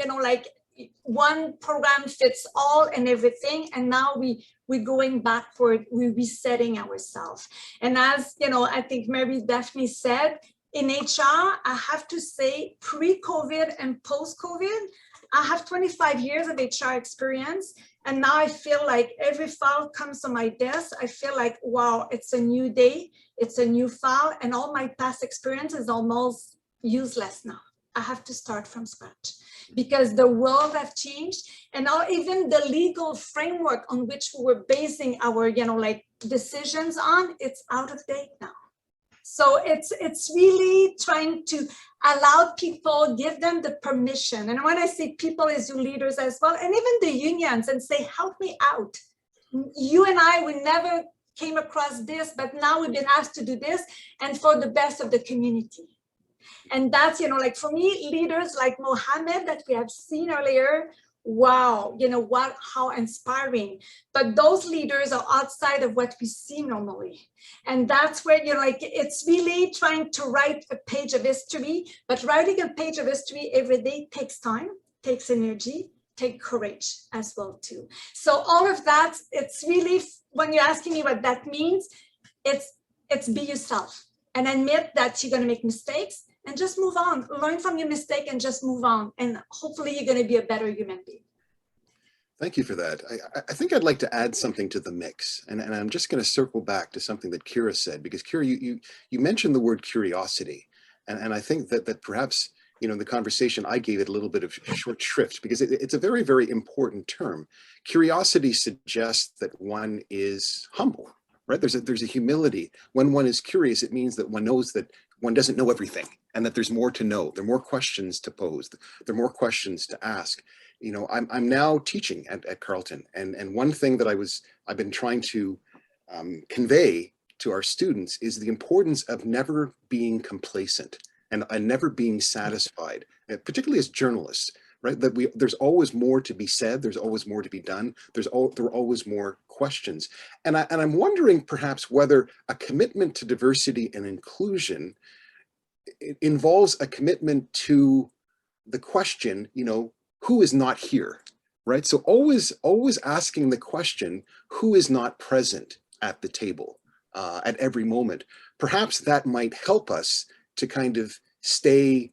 one program fits all and everything. And now we're going backward, we're resetting ourselves. And as, I think Mary Daphne said, in HR, I have to say, pre-COVID and post-COVID, I have 25 years of HR experience, and now I feel like every file comes on my desk. I feel like, wow, it's a new day, it's a new file, and all my past experience is almost useless now. I have to start from scratch because the world has changed, and now even the legal framework on which we were basing our, decisions on, it's out of date now. So it's really trying to allow people, give them the permission. And when I say people, is your leaders as well, and even the unions, and say, help me out. You and I, we never came across this, but now we've been asked to do this, and for the best of the community. And that's, for me, leaders like Mohammed that we have seen earlier, wow, how inspiring. But those leaders are outside of what we see normally. And that's where, it's really trying to write a page of history, but writing a page of history every day takes time, takes energy, takes courage as well too. So all of that, it's really, when you're asking me what that means, it's be yourself and admit that you're going to make mistakes, and just move on, learn from your mistake and just move on. And hopefully you're going to be a better human being. Thank you for that. I think I'd like to add something to the mix, and I'm just going to circle back to something that Kira said, because Kira, you mentioned the word curiosity, and I think that perhaps, you know, in the conversation I gave it a little bit of short shrift, because it's a very, very important term. Curiosity suggests that one is humble, right? There's a humility. When one is curious, it means that one knows that one doesn't know everything, and that there's more to know. There are more questions to pose. There are more questions to ask. You know, I'm now teaching at Carleton, and one thing that I've been trying to convey to our students is the importance of never being complacent and never being satisfied, particularly as journalists, right? That there's always more to be said, there's always more to be done, there are always more questions, and I'm wondering perhaps whether a commitment to diversity and inclusion involves a commitment to the question, you know, who is not here, right? So always asking the question, who is not present at the table at every moment? Perhaps that might help us to kind of stay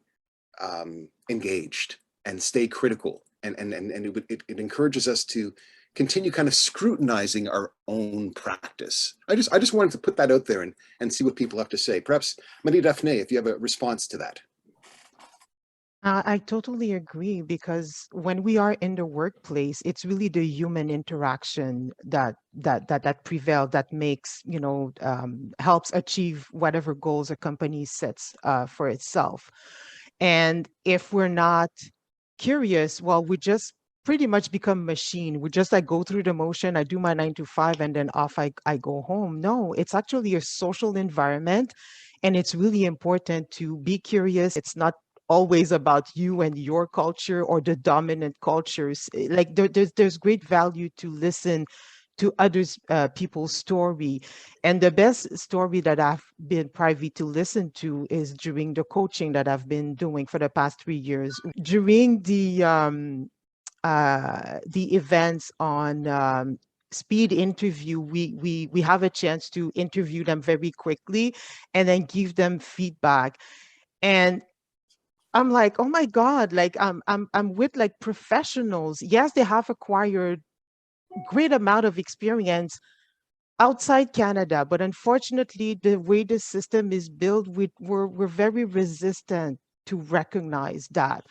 engaged and stay critical, and it encourages us to continue kind of scrutinizing our own practice. I just wanted to put that out there and see what people have to say. Perhaps Marie-Daphné, if you have a response to that. I totally agree, because when we are in the workplace, it's really the human interaction that prevails, that makes, you know, helps achieve whatever goals a company sets for itself. And if we're not curious, well, we just pretty much become machine. We just like go through the motion. I do my 9 to 5 and then off I go home. No, it's actually a social environment, and it's really important to be curious. It's not always about you and your culture or the dominant cultures. Like there's great value to listen to others people's story, and the best story that I've been privy to listen to is during the coaching that I've been doing for the past 3 years. During the events on speed interview, we have a chance to interview them very quickly and then give them feedback. And I'm like, oh my God, like I'm with like professionals. Yes, they have acquired great amount of experience outside Canada, but unfortunately, the way the system is built, we're very resistant to recognize that,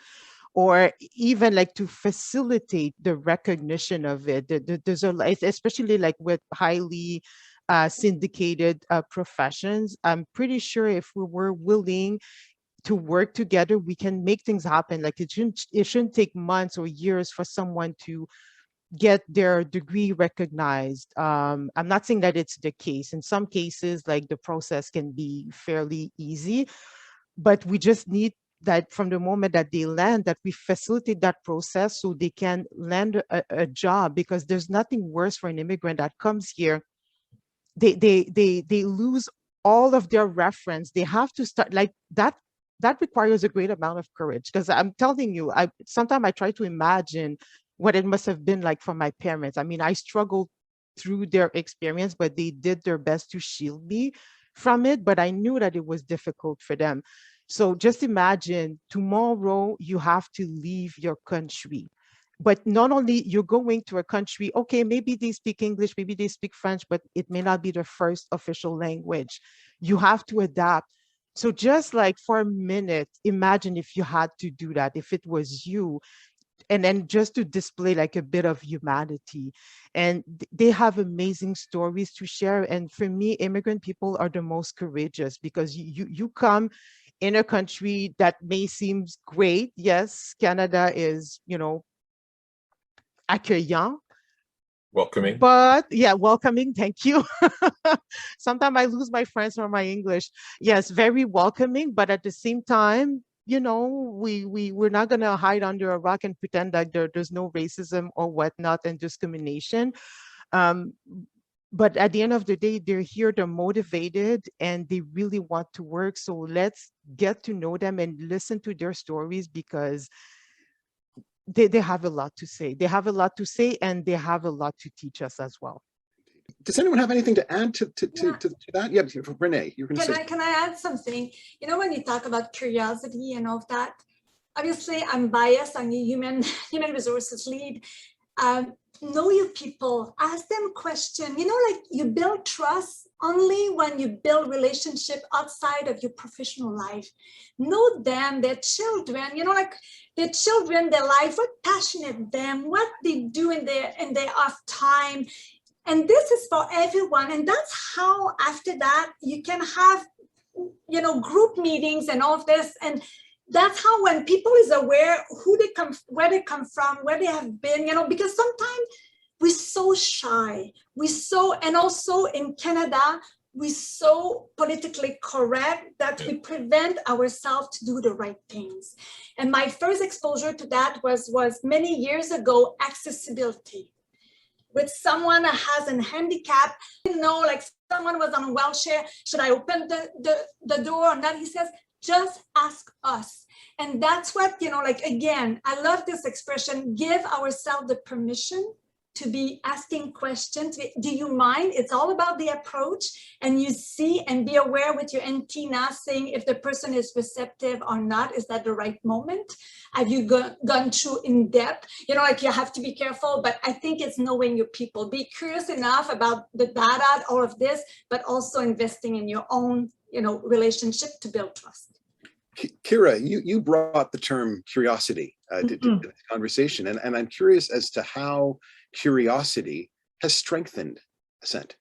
or even like to facilitate the recognition of it. There's a, especially like with highly syndicated professions. I'm pretty sure if we were willing to work together, we can make things happen. Like it shouldn't take months or years for someone to get their degree recognized. I'm not saying that it's the case. In some cases, like the process can be fairly easy, but we just need that from the moment that they land, that we facilitate that process so they can land a job, because there's nothing worse for an immigrant that comes here. They lose all of their reference. They have to start like that. That requires a great amount of courage, because I'm telling you, sometimes I try to imagine what it must have been like for my parents. I mean, I struggled through their experience, but they did their best to shield me from it. But I knew that it was difficult for them. So just imagine tomorrow you have to leave your country. But not only you're going to a country, okay, maybe they speak English, maybe they speak French, but it may not be the first official language. You have to adapt. So just like for a minute, imagine if you had to do that, if it was you, and then just to display like a bit of humanity. And they have amazing stories to share. And for me, immigrant people are the most courageous, because you come in a country that may seem great. Yes, Canada is, you know, accueillant. Welcoming. But yeah, welcoming. Thank you. Sometimes I lose my French or my English. Yes, very welcoming. But at the same time, you know, we're not going to hide under a rock and pretend that there's no racism or whatnot and discrimination. But at the end of the day, they're here, they're motivated, and they really want to work. So let's get to know them and listen to their stories, because they have a lot to say. They have a lot to say, and they have a lot to teach us as well. Does anyone have anything to add to that? Yeah, Renee, you're going to say. Can I add something? You know, when you talk about curiosity and all of that, obviously I'm biased. I'm the human resources lead. know your people, ask them questions. Like you build trust only when you build relationship outside of your professional life. Know them, their children, like their children, their life, what passionate them, what they do in their off time. And this is for everyone. And that's how after that you can have, group meetings and all of this. And that's how when people is aware who they come, where they come from, where they have been, because sometimes we're so shy. And also in Canada, we're so politically correct that we prevent ourselves to do the right things. And my first exposure to that was many years ago, accessibility. With someone that has a handicap, like someone was on a wheelchair, should I open the door or not? He says, just ask us. And that's what, like, again, I love this expression, give ourselves the permission to be asking questions. Do you mind? It's all about the approach, and you see and be aware with your antenna saying if the person is receptive or not. Is that the right moment? Have you gone through in depth? Like you have to be careful, but I think it's knowing your people. Be curious enough about the data, all of this, but also investing in your own, relationship to build trust. Kira, you brought the term curiosity to this conversation, and I'm curious as to how curiosity has strengthened Ascent.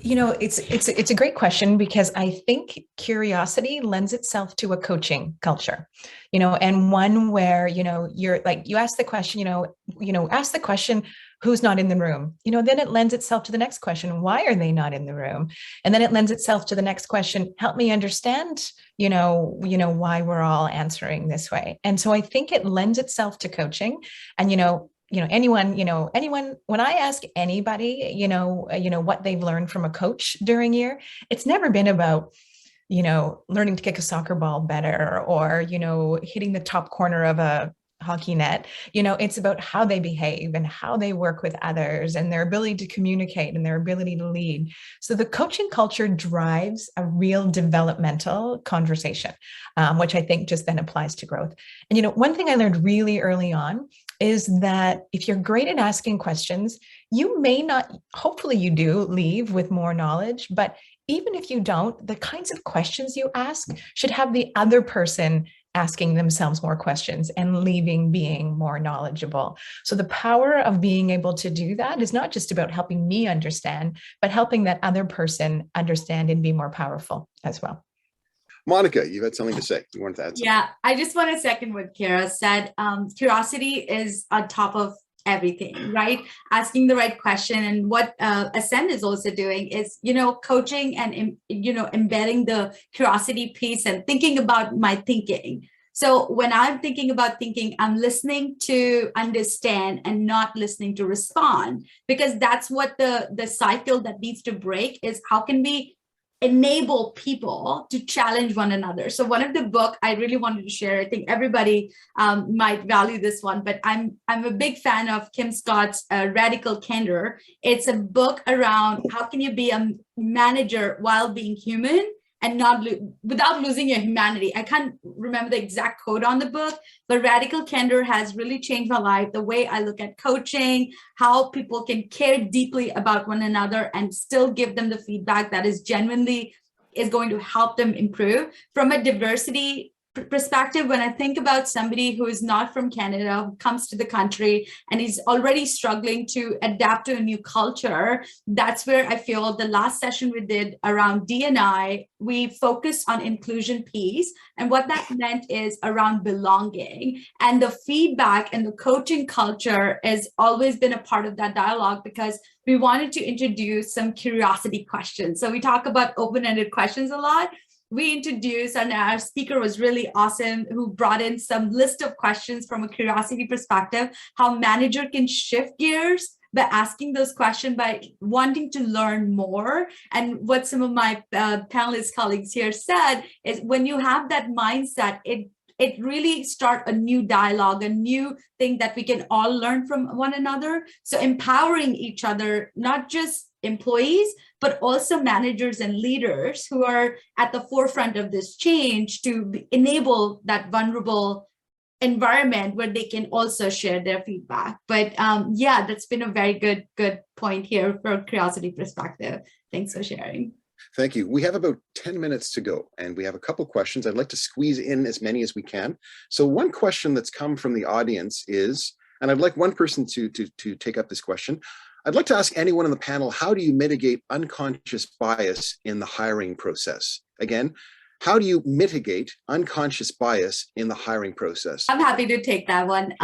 It's a great question, because I think curiosity lends itself to a coaching culture, and one where, you're like, you ask the question, ask the question, who's not in the room? Then it lends itself to the next question, why are they not in the room? And then it lends itself to the next question, help me understand, why we're all answering this way. And so I think it lends itself to coaching. And, anyone, when I ask anybody, what they've learned from a coach during a year, it's never been about, learning to kick a soccer ball better or, hitting the top corner of a hockey net. It's about how they behave and how they work with others and their ability to communicate and their ability to lead. So the coaching culture drives a real developmental conversation, which I think just then applies to growth. And, one thing I learned really early on is that if you're great at asking questions, you may not, hopefully you do leave with more knowledge, but even if you don't, the kinds of questions you ask should have the other person asking themselves more questions and leaving being more knowledgeable. So the power of being able to do that is not just about helping me understand, but helping that other person understand and be more powerful as well. Monica, you had something to say. You wanted to add something. Yeah, I just want to second what Kira said. Curiosity is on top of everything, right? Asking the right question. And what Ascend is also doing is, coaching and, embedding the curiosity piece and thinking about my thinking. So when I'm thinking about thinking, I'm listening to understand and not listening to respond, because that's what the cycle that needs to break is. How can we enable people to challenge one another? So one of the book I really wanted to share, I think everybody might value this one, but I'm a big fan of Kim Scott's Radical Candor. It's a book around how can you be a manager while being human and not without losing your humanity. I can't remember the exact quote on the book, but Radical Candor has really changed my life, the way I look at coaching, how people can care deeply about one another and still give them the feedback that is genuinely is going to help them improve. From a diversity perspective, when I think about somebody who is not from Canada, who comes to the country and is already struggling to adapt to a new culture, that's where I feel the last session we did around D&I, we focused on inclusion piece. And what that meant is around belonging. And the feedback and the coaching culture has always been a part of that dialogue, because we wanted to introduce some curiosity questions. So we talk about open-ended questions a lot. We introduced, and our speaker was really awesome, who brought in some list of questions from a curiosity perspective, how manager can shift gears by asking those questions, by wanting to learn more. And what some of my panelist colleagues here said is when you have that mindset, it really start a new dialogue, a new thing that we can all learn from one another. So empowering each other, not just employees, but also managers and leaders who are at the forefront of this change to enable that vulnerable environment where they can also share their feedback. But yeah, that's been a very good point here from curiosity perspective. Thanks for sharing. Thank you. We have about 10 minutes to go, and we have a couple questions. I'd like to squeeze in as many as we can. So one question that's come from the audience is, and I'd like one person to take up this question. I'd like to ask anyone on the panel, how do you mitigate unconscious bias in the hiring process? Again, how do you mitigate unconscious bias in the hiring process? I'm happy to take that one.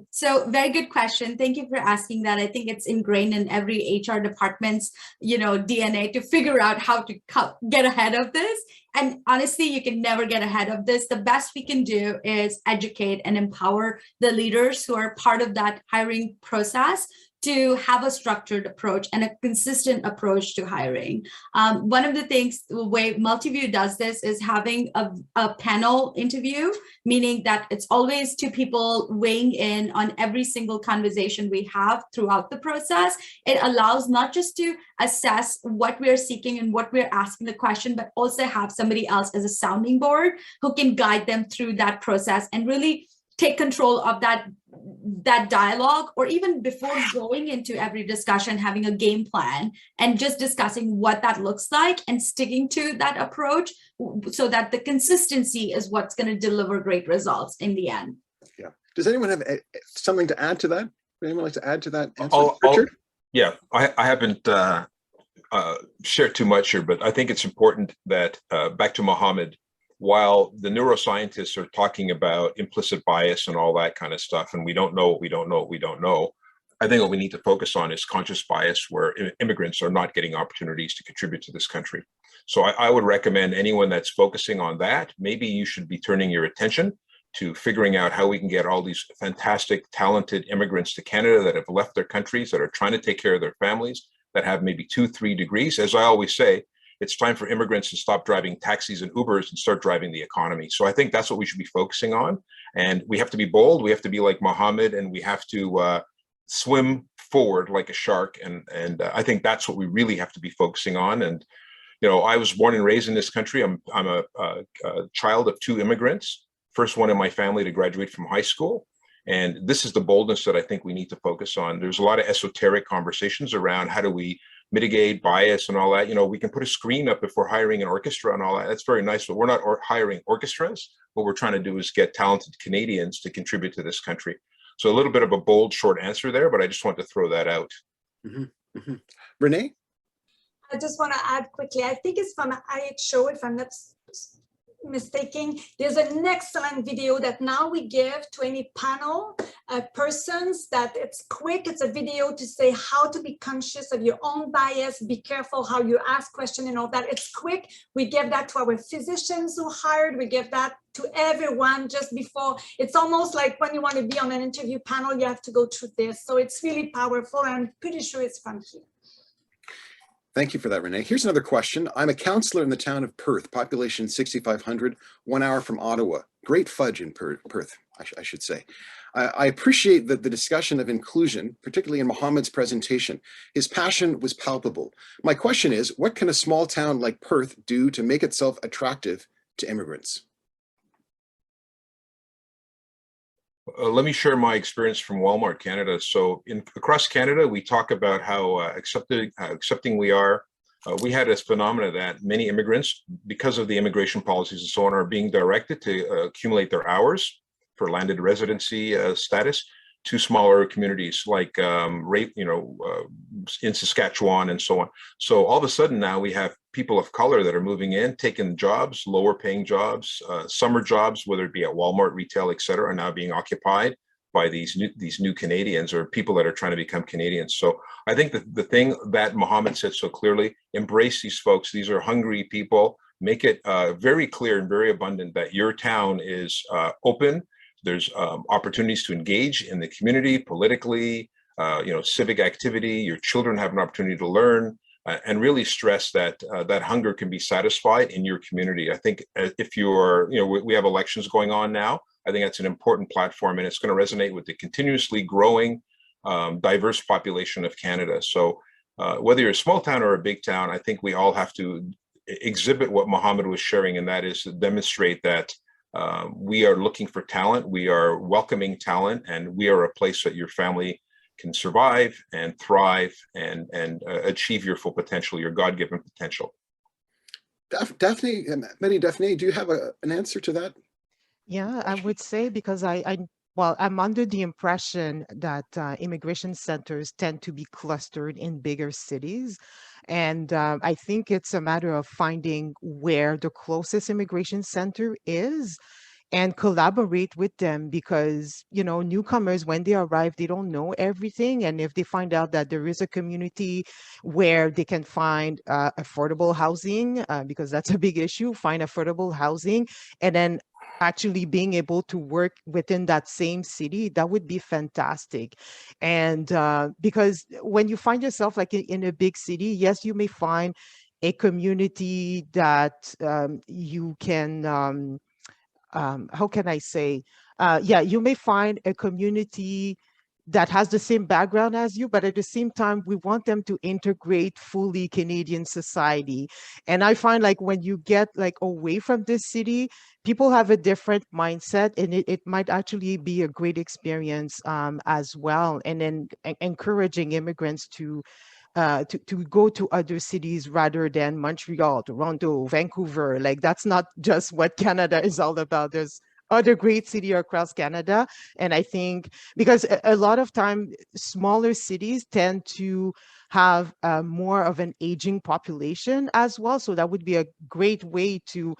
So very good question. Thank you for asking that. I think it's ingrained in every HR department's, DNA to figure out how to get ahead of this. And honestly, you can never get ahead of this. The best we can do is educate and empower the leaders who are part of that hiring process to have a structured approach and a consistent approach to hiring. One of the things, the way Multiview does this is having a panel interview, meaning that it's always two people weighing in on every single conversation we have throughout the process. It allows not just to assess what we're seeking and what we're asking the question, but also have somebody else as a sounding board who can guide them through that process and really take control of that dialogue, or even before going into every discussion, having a game plan and just discussing what that looks like and sticking to that approach so that the consistency is what's going to deliver great results in the end. Yeah. Does anyone have something to add to that? Would anyone like to add to that answer? Richard? Yeah, I haven't shared too much here, but I think it's important that back to Mohammed, while the neuroscientists are talking about implicit bias and all that kind of stuff, and we don't know what we don't know what we don't know, I think what we need to focus on is conscious bias, where immigrants are not getting opportunities to contribute to this country. So I would recommend anyone that's focusing on that, maybe you should be turning your attention to figuring out how we can get all these fantastic, talented immigrants to Canada that have left their countries, that are trying to take care of their families, that have maybe 2-3 degrees. As I always say, it's time for immigrants to stop driving taxis and Ubers and start driving the economy. So I think that's what we should be focusing on. And we have to be bold. We have to be like Mohammed, and we have to swim forward like a shark. And I think that's what we really have to be focusing on. And, I was born and raised in this country. I'm a child of 2 immigrants, first one in my family to graduate from high school. And this is the boldness that I think we need to focus on. There's a lot of esoteric conversations around how do we mitigate bias and all that. We can put a screen up if we're hiring an orchestra and all that. That's very nice, but we're not hiring orchestras. What we're trying to do is get talented Canadians to contribute to this country. So a little bit of a bold, short answer there, but I just want to throw that out. Mm-hmm. Mm-hmm. Renee? I just want to add quickly, I think it's from HIO, if I'm not mistaken. There's an excellent video that now we give to any panel persons, that it's quick. It's a video to say how to be conscious of your own bias, be careful how you ask questions and all that. It's quick. We give that to our physicians who hired. We give that to everyone just before. It's almost like when you want to be on an interview panel, you have to go through this. So it's really powerful. I'm pretty sure it's from here. Thank you for that, Renee. Here's another question. I'm a counselor in the town of Perth, population 6,500, 1 hour from Ottawa. Great fudge in Perth, I should say. I appreciate the discussion of inclusion, particularly in Mohammed's presentation. His passion was palpable. My question is, what can a small town like Perth do to make itself attractive to immigrants? Let me share my experience from Walmart Canada. So across Canada, we talk about how accepting we are. We had this phenomena that many immigrants, because of the immigration policies and so on, are being directed to accumulate their hours for landed residency status to smaller communities like in Saskatchewan and so on. So all of a sudden now we have people of color that are moving in, taking jobs, lower paying jobs, summer jobs, whether it be at Walmart, retail, et cetera, are now being occupied by these new Canadians, or people that are trying to become Canadians. So I think that the thing that Mohammed said so clearly, embrace these folks. These are hungry people. Make it very clear and very abundant that your town is open. There's opportunities to engage in the community politically, civic activity. Your children have an opportunity to learn, and really stress that that hunger can be satisfied in your community. I think if you're, we have elections going on now. I think that's an important platform, and it's going to resonate with the continuously growing diverse population of Canada. So whether you're a small town or a big town, I think we all have to exhibit what Mohammed was sharing, and that is to demonstrate that We are looking for talent. We are welcoming talent, and we are a place that your family can survive and thrive and achieve your full potential, your God-given potential. Daphne, Mary Daphne, do you have an answer to that? Yeah, I would say because well, I'm under the impression that immigration centers tend to be clustered in bigger cities. And I think it's a matter of finding where the closest immigration center is and collaborate with them because, you know, newcomers, when they arrive, they don't know everything. And if they find out that there is a community where they can find affordable housing, because that's a big issue, find affordable housing, and then actually being able to work within that same city, that would be fantastic. And because when you find yourself like in a big city, yes, you may find a community that you can how can I say? Yeah, you may find a community that has the same background as you, but at the same time, we want them to integrate fully Canadian society. And I find like when you get like away from this city, people have a different mindset, and it might actually be a great experience as well. And then encouraging immigrants to go to other cities rather than Montreal, Toronto, Vancouver. Like that's not just what Canada is all about. There's other great city across Canada. And I think because a lot of time smaller cities tend to have more of an aging population as well. So that would be a great way to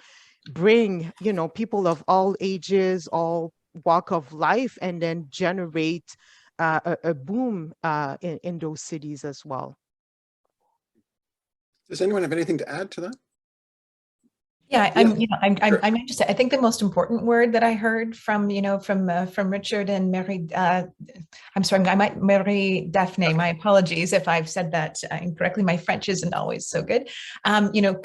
bring, you know, people of all ages, all walk of life, and then generate a boom in those cities as well. Does anyone have anything to add to that? Yeah, Sure. I'm interested. I think the most important word that I heard from, from Richard and Mary, I'm sorry, Mary Daphne, my apologies if I've said that incorrectly. My French isn't always so good,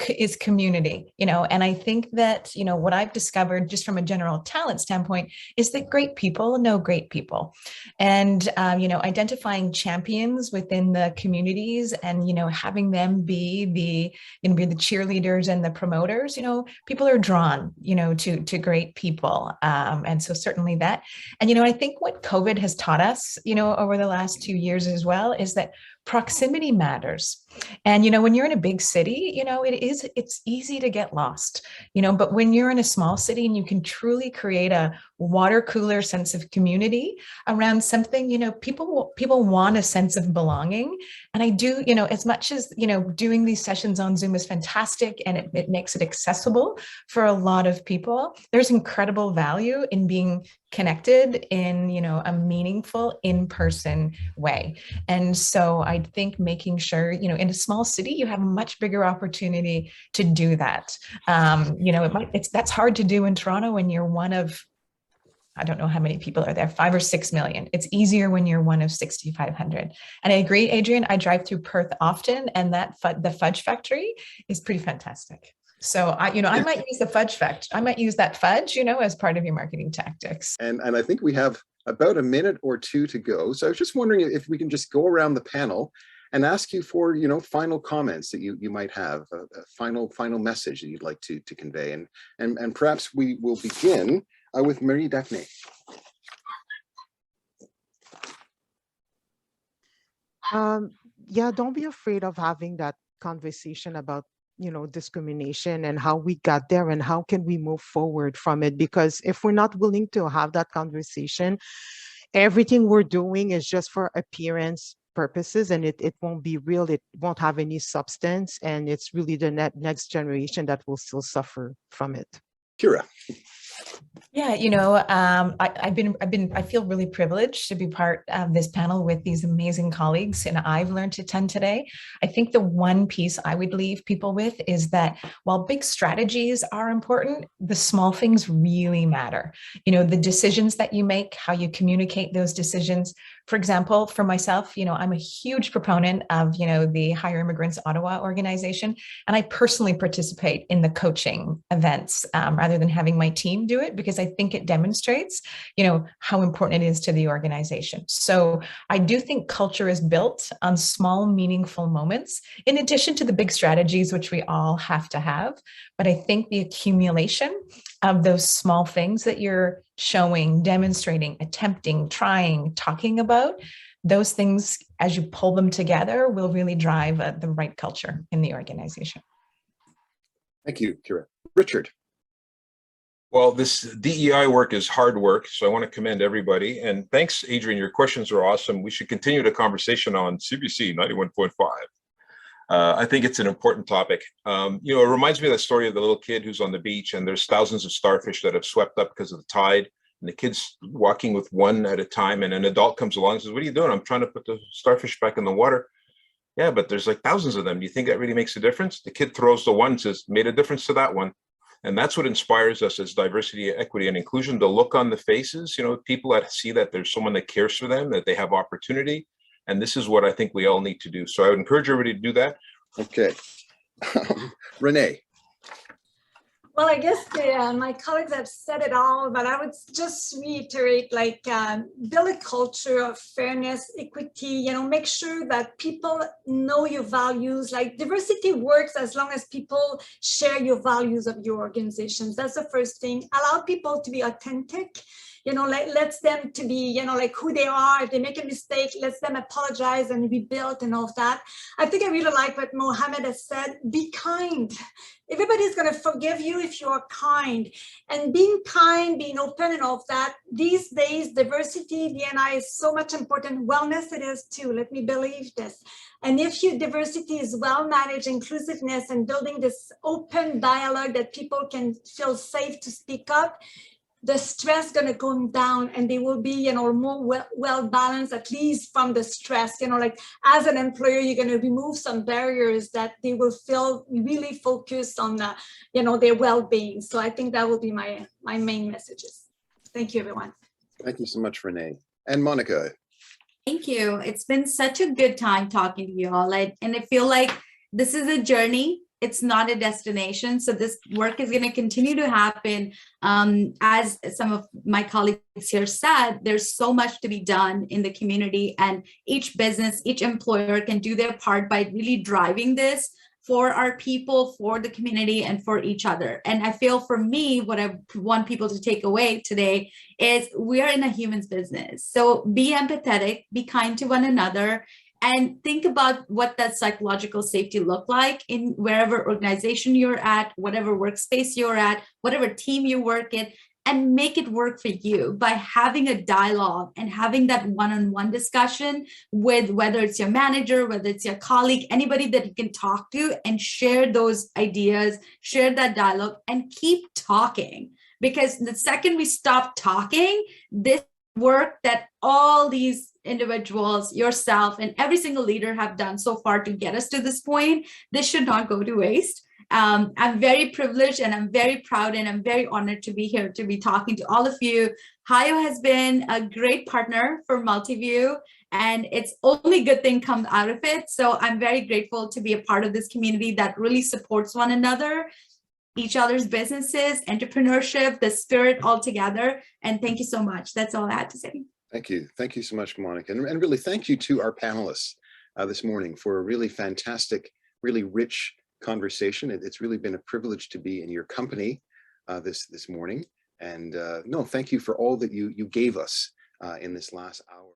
is community, and I think that, what I've discovered just from a general talent standpoint is that great people know great people. And, identifying champions within the communities and, having them be be the cheerleaders and the promoters, people are drawn, to great people. And so certainly that, and, I think what COVID has taught us, over the last 2 years as well, is that proximity matters. And, when you're in a big city, it's easy to get lost, but when you're in a small city and you can truly create a water cooler sense of community around something, people want a sense of belonging. And I do, as much as, doing these sessions on Zoom is fantastic and it makes it accessible for a lot of people, there's incredible value in being connected in, a meaningful in-person way. And so I think making sure, in a small city, you have a much bigger opportunity to do that. That's hard to do in Toronto when you're one of, I don't know how many people are there, 5 or 6 million. It's easier when you're one of 6,500. And I agree, Adrian, I drive through Perth often, and the fudge factory is pretty fantastic. So I might use the fudge fact. I might use that fudge, as part of your marketing tactics. And I think we have about a minute or two to go. So I was just wondering if we can just go around the panel and ask you for, final comments that you might have, a final message that you'd like to convey. And perhaps we will begin with Marie Daphne. Yeah, don't be afraid of having that conversation about discrimination and how we got there and how can we move forward from it. Because if we're not willing to have that conversation, everything we're doing is just for appearance purposes, and it won't be real. It won't have any substance, and it's really the next generation that will still suffer from it. Kira. Yeah, I feel really privileged to be part of this panel with these amazing colleagues, and I've learned a ton today. I think the one piece I would leave people with is that while big strategies are important, the small things really matter. The decisions that you make, how you communicate those decisions For example, for myself, I'm a huge proponent of, the Higher Immigrants Ottawa organization, and I personally participate in the coaching events rather than having my team do it, because I think it demonstrates, how important it is to the organization. So I do think culture is built on small, meaningful moments, in addition to the big strategies, which we all have to have. But I think the accumulation of those small things that you're showing, demonstrating, attempting, trying, talking about, those things, as you pull them together, will really drive the right culture in the organization. Thank you, Kira. Richard. Well, this DEI work is hard work, so I want to commend everybody. And thanks, Adrian. Your questions are awesome. We should continue the conversation on CBC 91.5. I think it's an important topic. It reminds me of the story of the little kid who's on the beach, and there's thousands of starfish that have swept up because of the tide. And the kid's walking with one at a time, and an adult comes along and says, "What are you doing?" "I'm trying to put the starfish back in the water." "Yeah, but there's like thousands of them. Do you think that really makes a difference?" The kid throws the one and says, "Made a difference to that one." And that's what inspires us as diversity, equity, and inclusion, the look on the faces, people that see that there's someone that cares for them, that they have opportunity. And this is what I think we all need to do. So I would encourage everybody to do that. Okay. Renee. Well, I guess my colleagues have said it all, but I would just reiterate, build a culture of fairness, equity, make sure that people know your values. Like, diversity works as long as people share your values of your organizations. That's the first thing. Allow people to be authentic. Let them to be, who they are. If they make a mistake, let them apologize and rebuild and all of that. I think I really like what Mohammed has said. Be kind. Everybody's going to forgive you if you are kind. And being kind, being open and all of that, these days, diversity, D&I is so much important. Wellness, it is too. Let me believe this. And if your diversity is well managed, inclusiveness, and building this open dialogue that people can feel safe to speak up, the stress going to go down, and they will be, more well balanced, at least from the stress. As an employer, you're going to remove some barriers that they will feel really focused on their well-being. So I think that will be my main messages. Thank you, everyone. Thank you so much, Renee. And Monica. Thank you. It's been such a good time talking to you all. And I feel like this is a journey. It's not a destination. So this work is going to continue to happen. As some of my colleagues here said, there's so much to be done in the community, and each business, each employer can do their part by really driving this for our people, for the community, and for each other. And I feel, for me, what I want people to take away today is we are in a human's business. So be empathetic, be kind to one another, and think about what that psychological safety look like in wherever organization you're at, whatever workspace you're at, whatever team you work in, and make it work for you by having a dialogue and having that one-on-one discussion with, whether it's your manager, whether it's your colleague, anybody that you can talk to, and share those ideas, share that dialogue, and keep talking. Because the second we stop talking, this work that all these individuals, yourself, and every single leader have done so far to get us to this point, this should not go to waste. I'm very privileged, and I'm very proud, and I'm very honored to be here to be talking to all of you. HIO has been a great partner for Multiview, and it's only good thing comes out of it. So I'm very grateful to be a part of this community that really supports one another, each other's businesses, entrepreneurship, the spirit all together. And thank you so much. That's all I had to say. Thank you. Thank you so much, Monica. And really thank you to our panelists this morning for a really fantastic, really rich conversation. It's really been a privilege to be in your company this morning. And no, thank you for all that you gave us in this last hour.